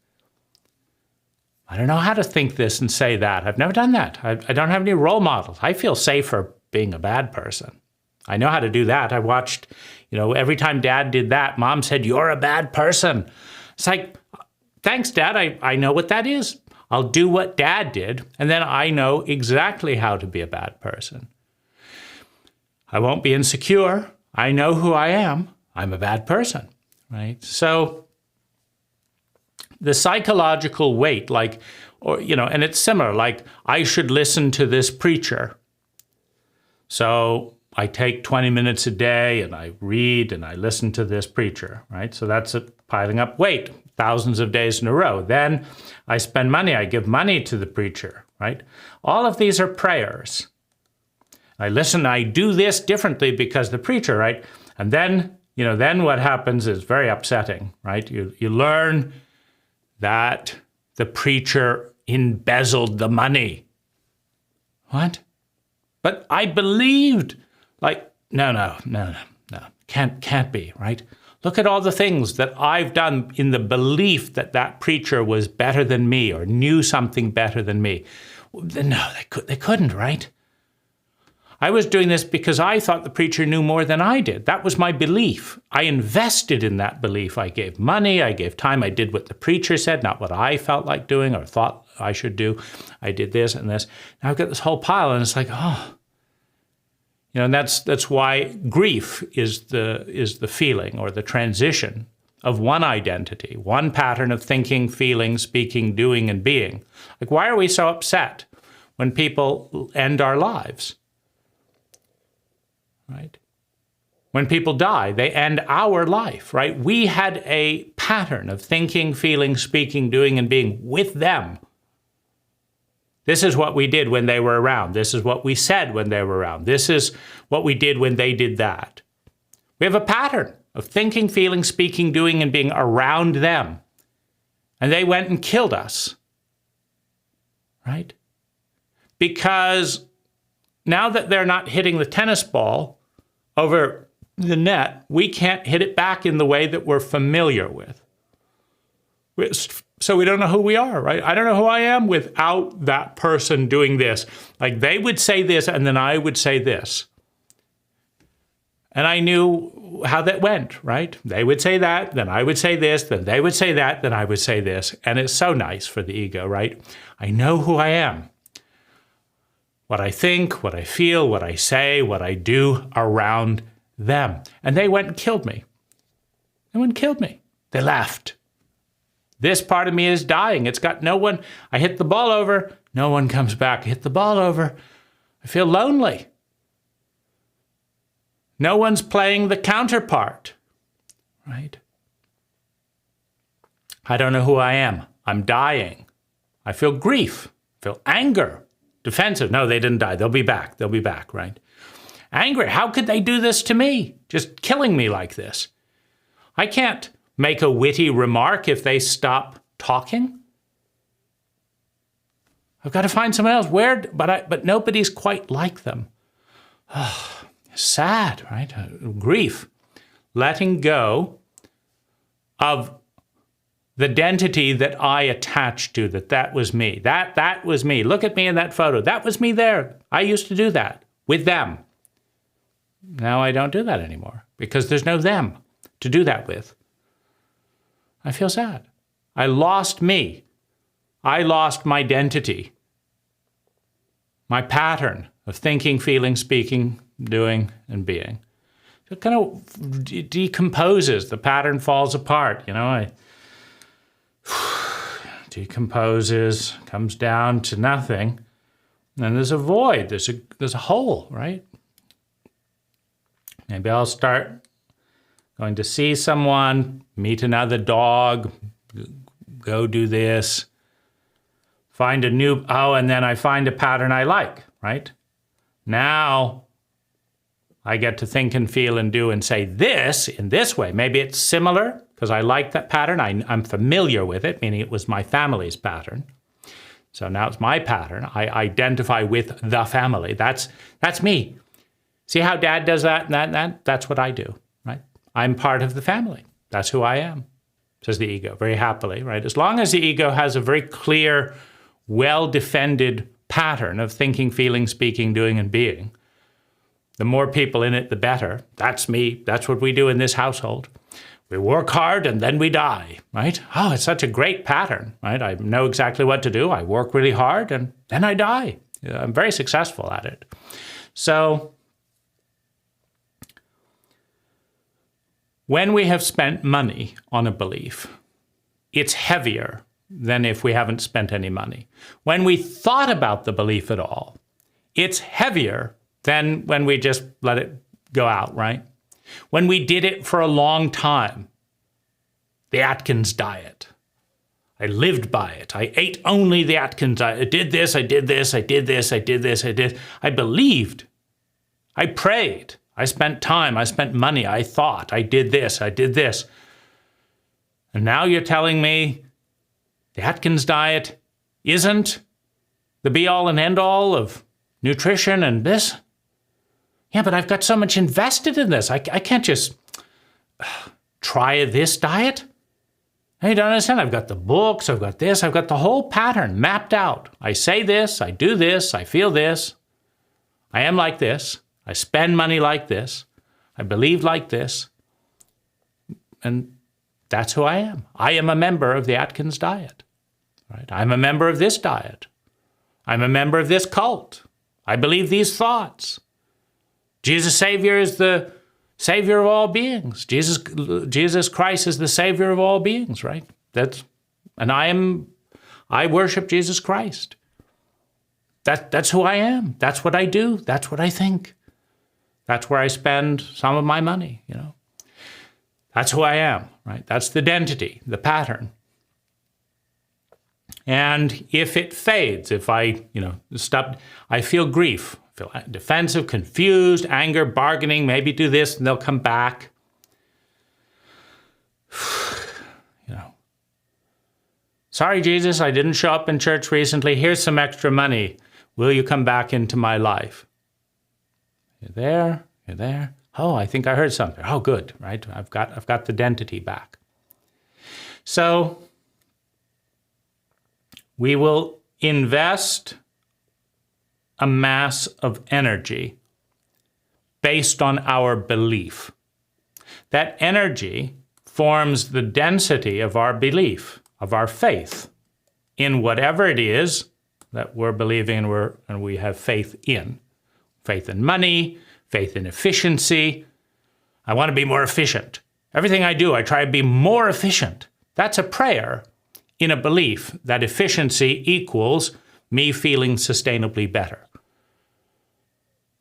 I don't know how to think this and say that. I've never done that. I don't have any role models. I feel safer being a bad person. I know how to do that. I watched, every time Dad did that, Mom said, "You're a bad person." It's like, thanks, Dad. I know what that is. I'll do what Dad did, and then I know exactly how to be a bad person. I won't be insecure. I know who I am. I'm a bad person, right? So the psychological weight, and it's similar, like I should listen to this preacher. So I take 20 minutes a day and I read and I listen to this preacher, right? So that's piling up weight, thousands of days in a row. Then I spend money, I give money to the preacher, right? All of these are prayers. I listen, I do this differently because the preacher, right? And then, then what happens is very upsetting, right? You learn that the preacher embezzled the money. What? But I believed, no, can't be, right? Look at all the things that I've done in the belief that that preacher was better than me or knew something better than me. No, they couldn't, right? I was doing this because I thought the preacher knew more than I did. That was my belief. I invested in that belief. I gave money, I gave time, I did what the preacher said, not what I felt like doing or thought I should do. I did this and this. Now I've got this whole pile, and it's like, and that's why grief is the feeling or the transition of one identity, one pattern of thinking, feeling, speaking, doing, and being. Like, why are we so upset when people end our lives? Right? When people die, they end our life, right? We had a pattern of thinking, feeling, speaking, doing, and being with them. This is what we did when they were around. This is what we said when they were around. This is what we did when they did that. We have a pattern of thinking, feeling, speaking, doing, and being around them. And they went and killed us, right? Because now that they're not hitting the tennis ball over the net, we can't hit it back in the way that we're familiar with. So we don't know who we are, right? I don't know who I am without that person doing this. Like, they would say this, and then I would say this. And I knew how that went, right? They would say that, then I would say this, then they would say that, then I would say this. And it's so nice for the ego, right? I know who I am. What I think, what I feel, what I say, what I do around them. And they went and killed me. They went and killed me. They left. This part of me is dying. It's got no one. I hit the ball over. No one comes back. I hit the ball over. I feel lonely. No one's playing the counterpart, right? I don't know who I am. I'm dying. I feel grief. I feel anger. Defensive. No, they didn't die. They'll be back. They'll be back, right? Angry. How could they do this to me? Just killing me like this. I can't make a witty remark if they stop talking. I've got to find someone else. But nobody's quite like them. Oh, sad, right? Grief. Letting go of the identity that I attached to, that was me. That was me. Look at me in that photo. That was me there. I used to do that with them. Now I don't do that anymore because there's no them to do that with. I feel sad. I lost me. I lost my identity, my pattern of thinking, feeling, speaking, doing, and being. It kind of decomposes. The pattern falls apart. Decomposes, comes down to nothing. And there's a void. There's a hole, right? Maybe I'll start going to see someone, meet another dog, go do this, find a new, and then I find a pattern I like, right? Now I get to think and feel and do and say this in this way. Maybe it's similar because I like that pattern. I'm familiar with it, meaning it was my family's pattern. So now it's my pattern. I identify with the family. That's me. See how Dad does that? That's what I do, right? I'm part of the family. That's who I am, says the ego, very happily, right? As long as the ego has a very clear, well-defended pattern of thinking, feeling, speaking, doing, and being, The more people in it, the better. That's me. That's what we do in this household. We work hard and then we die, right? Oh, it's such a great pattern, right? I know exactly what to do. I work really hard and then I die. I'm very successful at it. So when we have spent money on a belief, it's heavier than if we haven't spent any money. When we thought about the belief at all, it's heavier than when we just let it go out, right? When we did it for a long time, the Atkins diet. I lived by it. I ate only the Atkins diet. I did this, I did this, I did this, I did this, I did. I believed. I prayed. I spent time. I spent money. I thought. I did this, I did this. And now you're telling me the Atkins diet isn't the be-all and end-all of nutrition and this? Yeah, but I've got so much invested in this. I can't just try this diet. You don't understand. I've got the books. I've got this. I've got the whole pattern mapped out. I say this. I do this. I feel this. I am like this. I spend money like this. I believe like this. And that's who I am. I am a member of the Atkins diet. Right? I'm a member of this diet. I'm a member of this cult. I believe these thoughts. Jesus Savior is the Savior of all beings. Jesus Christ is the Savior of all beings, right? I worship Jesus Christ. That's who I am. That's what I do. That's what I think. That's where I spend some of my money, That's who I am, right? That's the identity, the pattern. And if it fades, if I, stop, I feel grief. Feel defensive, confused, anger, bargaining, maybe do this and they'll come back. Sorry, Jesus, I didn't show up in church recently. Here's some extra money. Will you come back into my life? You're there, you're there. Oh, I think I heard something. Oh, good, right? I've got the identity back. So we will invest a mass of energy based on our belief. That energy forms the density of our belief, of our faith in whatever it is that we're believing and we have faith in. Faith in money, faith in efficiency. I want to be more efficient. Everything I do, I try to be more efficient. That's a prayer in a belief that efficiency equals me feeling sustainably better.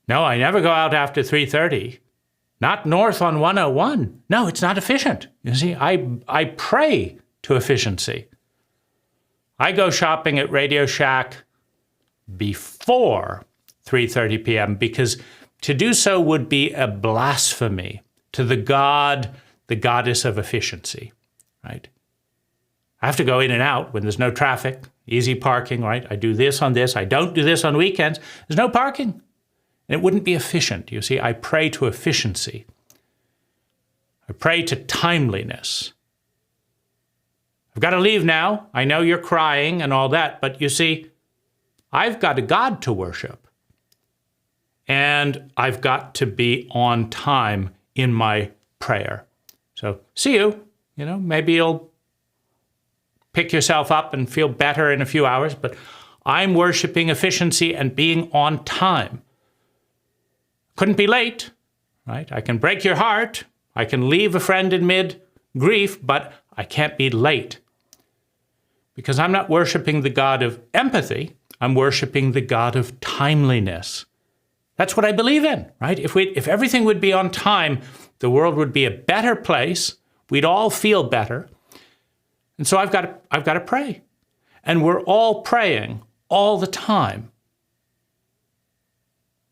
No, I never go out after 3:30. Not north on 101. No, it's not efficient. You see, I pray to efficiency. I go shopping at Radio Shack before 3:30 p.m. because to do so would be a blasphemy to the goddess of efficiency, right? I have to go in and out when there's no traffic, easy parking, right? I do this on this. I don't do this on weekends. There's no parking. And it wouldn't be efficient. You see, I pray to efficiency. I pray to timeliness. I've got to leave now. I know you're crying and all that, but you see, I've got a God to worship. And I've got to be on time in my prayer. So, see you. Maybe you'll pick yourself up and feel better in a few hours, but I'm worshiping efficiency and being on time. Couldn't be late, right? I can break your heart. I can leave a friend in mid-grief, but I can't be late. Because I'm not worshiping the God of empathy. I'm worshiping the God of timeliness. That's what I believe in, right? If everything would be on time, the world would be a better place. We'd all feel better. And so I've got to pray. And we're all praying all the time.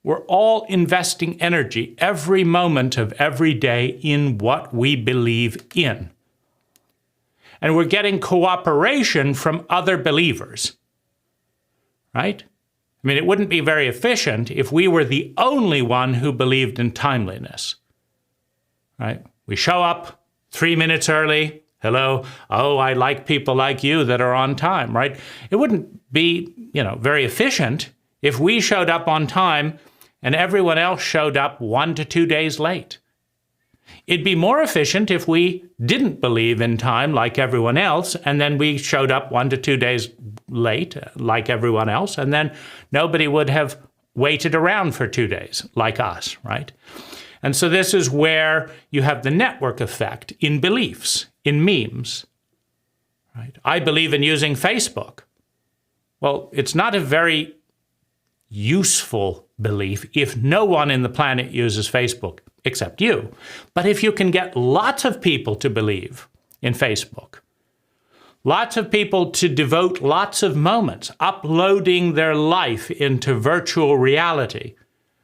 We're all investing energy every moment of every day in what we believe in. And we're getting cooperation from other believers, right? I mean, it wouldn't be very efficient if we were the only one who believed in timeliness, right? We show up 3 minutes early. Hello. Oh, I like people like you that are on time, right? It wouldn't be, very efficient if we showed up on time and everyone else showed up 1 to 2 days late. It'd be more efficient if we didn't believe in time like everyone else, and then we showed up 1 to 2 days late like everyone else, and then nobody would have waited around for 2 days like us, right? And so this is where you have the network effect in beliefs, in memes, right? I believe in using Facebook. Well, it's not a very useful belief if no one in the planet uses Facebook except you. But if you can get lots of people to believe in Facebook, lots of people to devote lots of moments uploading their life into virtual reality,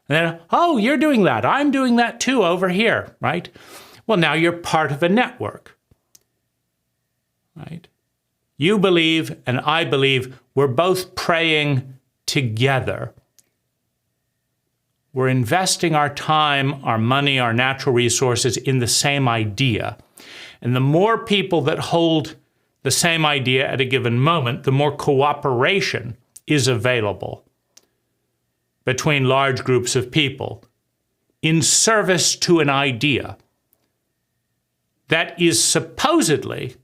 and then, oh, you're doing that, I'm doing that too over here, right? Well, now you're part of a network, right? You believe and I believe, we're both praying together. We're investing our time, our money, our natural resources in the same idea. And the more people that hold the same idea at a given moment, the more cooperation is available between large groups of people in service to an idea that is supposedly,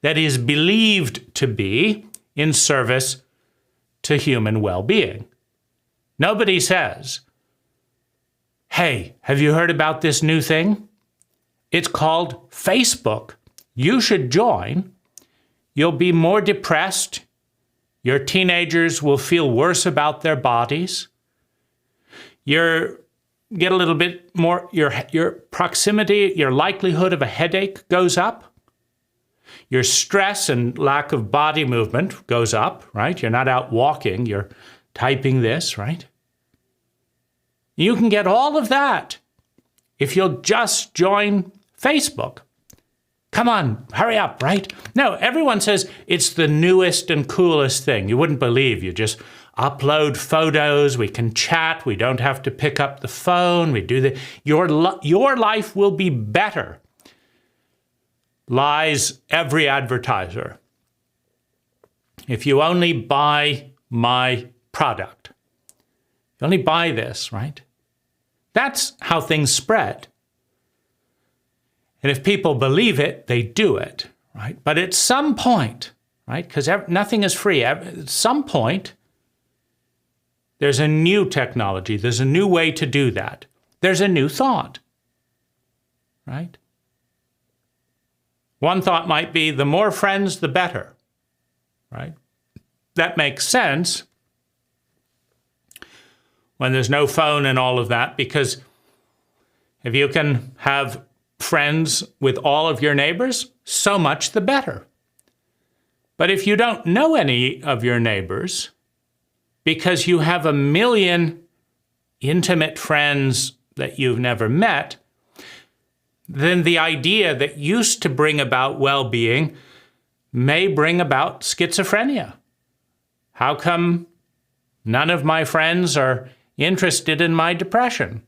that is believed to be in service to human well-being. Nobody says, hey, have you heard about this new thing? It's called Facebook. You should join. You'll be more depressed. Your teenagers will feel worse about their bodies. You get a little bit more, your proximity, your likelihood of a headache goes up. Your stress and lack of body movement goes up, right? You're not out walking, you're typing this, right? You can get all of that if you'll just join Facebook. Come on, hurry up, right? No, everyone says it's the newest and coolest thing. You wouldn't believe. You just upload photos, we can chat, we don't have to pick up the phone, we do the your life will be better. Lies every advertiser. If you only buy my product, you only buy this, right? That's how things spread. And if people believe it, they do it, right? But at some point, right, because nothing is free, at some point, there's a new technology, there's a new way to do that. There's a new thought, right? One thought might be the more friends, the better, right? That makes sense when there's no phone and all of that, because if you can have friends with all of your neighbors, so much the better. But if you don't know any of your neighbors, because you have 1 million intimate friends that you've never met, then the idea that used to bring about well-being may bring about schizophrenia. How come none of my friends are interested in my depression?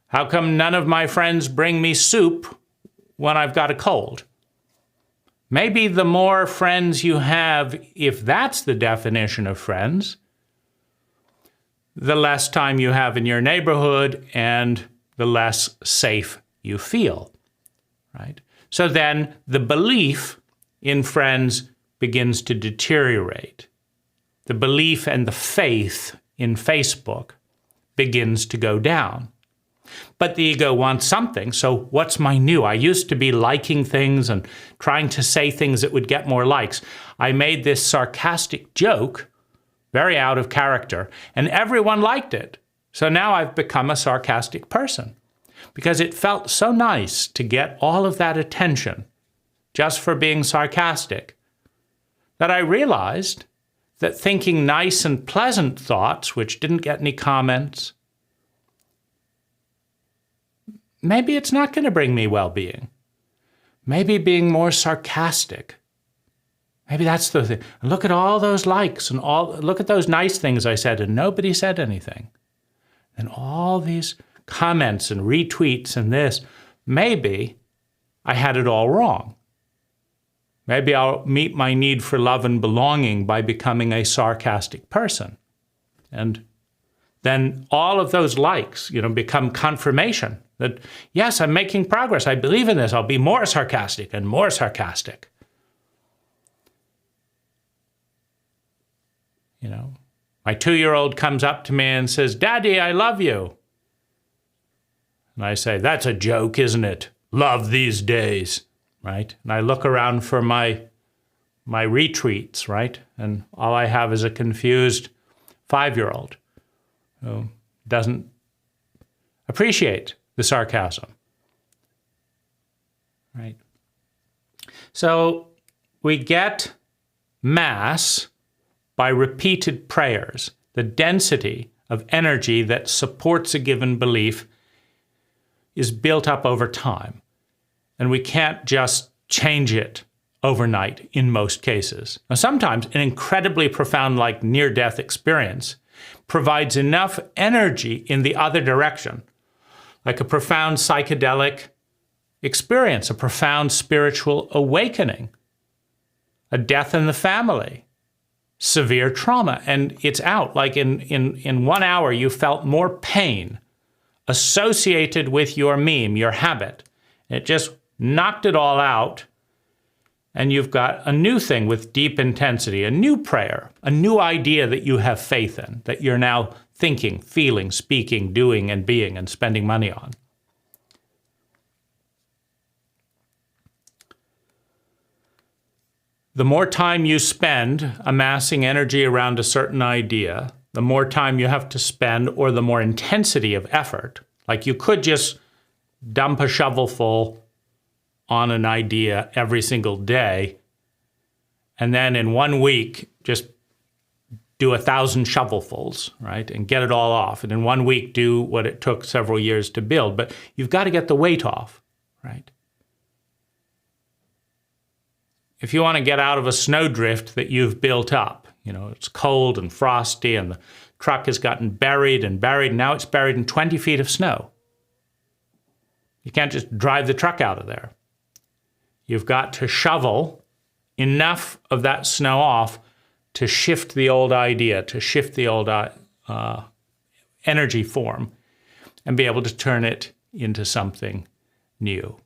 How come none of my friends bring me soup when I've got a cold? Maybe the more friends you have, if that's the definition of friends, the less time you have in your neighborhood and the less safe you feel, right? So then the belief in friends begins to deteriorate. The belief and the faith in Facebook begins to go down. But the ego wants something, so what's my new? I used to be liking things and trying to say things that would get more likes. I made this sarcastic joke, very out of character, and everyone liked it. So now I've become a sarcastic person because it felt so nice to get all of that attention just for being sarcastic that I realized that thinking nice and pleasant thoughts, which didn't get any comments, maybe it's not going to bring me well-being. Maybe being more sarcastic. Maybe that's the thing. Look at all those likes and look at those nice things I said and nobody said anything. And all these comments and retweets and this, maybe I had it all wrong. Maybe I'll meet my need for love and belonging by becoming a sarcastic person. And then all of those likes, become confirmation that, yes, I'm making progress. I believe in this. I'll be more sarcastic and more sarcastic. My 2-year-old comes up to me and says, "Daddy, I love you." And I say, "That's a joke, isn't it? Love these days," right? And I look around for my retreats, right? And all I have is a confused 5-year-old who doesn't appreciate the sarcasm, right? So we get mass by repeated prayers. The density of energy that supports a given belief is built up over time. And we can't just change it overnight in most cases. Now, sometimes an incredibly profound, like near-death experience provides enough energy in the other direction, like a profound psychedelic experience, a profound spiritual awakening, a death in the family, severe trauma, and it's out. Like in 1 hour, you felt more pain associated with your meme, your habit. It just knocked it all out, and you've got a new thing with deep intensity, a new prayer, a new idea that you have faith in, that you're now thinking, feeling, speaking, doing, and being, and spending money on. The more time you spend amassing energy around a certain idea, the more time you have to spend, or the more intensity of effort. Like you could just dump a shovelful on an idea every single day, and then in 1 week, just do 1,000 shovelfuls, right? And get it all off. And in 1 week, do what it took several years to build. But you've got to get the weight off, right? If you want to get out of a snowdrift that you've built up, it's cold and frosty and the truck has gotten buried and buried, now it's buried in 20 feet of snow. You can't just drive the truck out of there. You've got to shovel enough of that snow off to shift the old idea, to shift the old energy form, and be able to turn it into something new.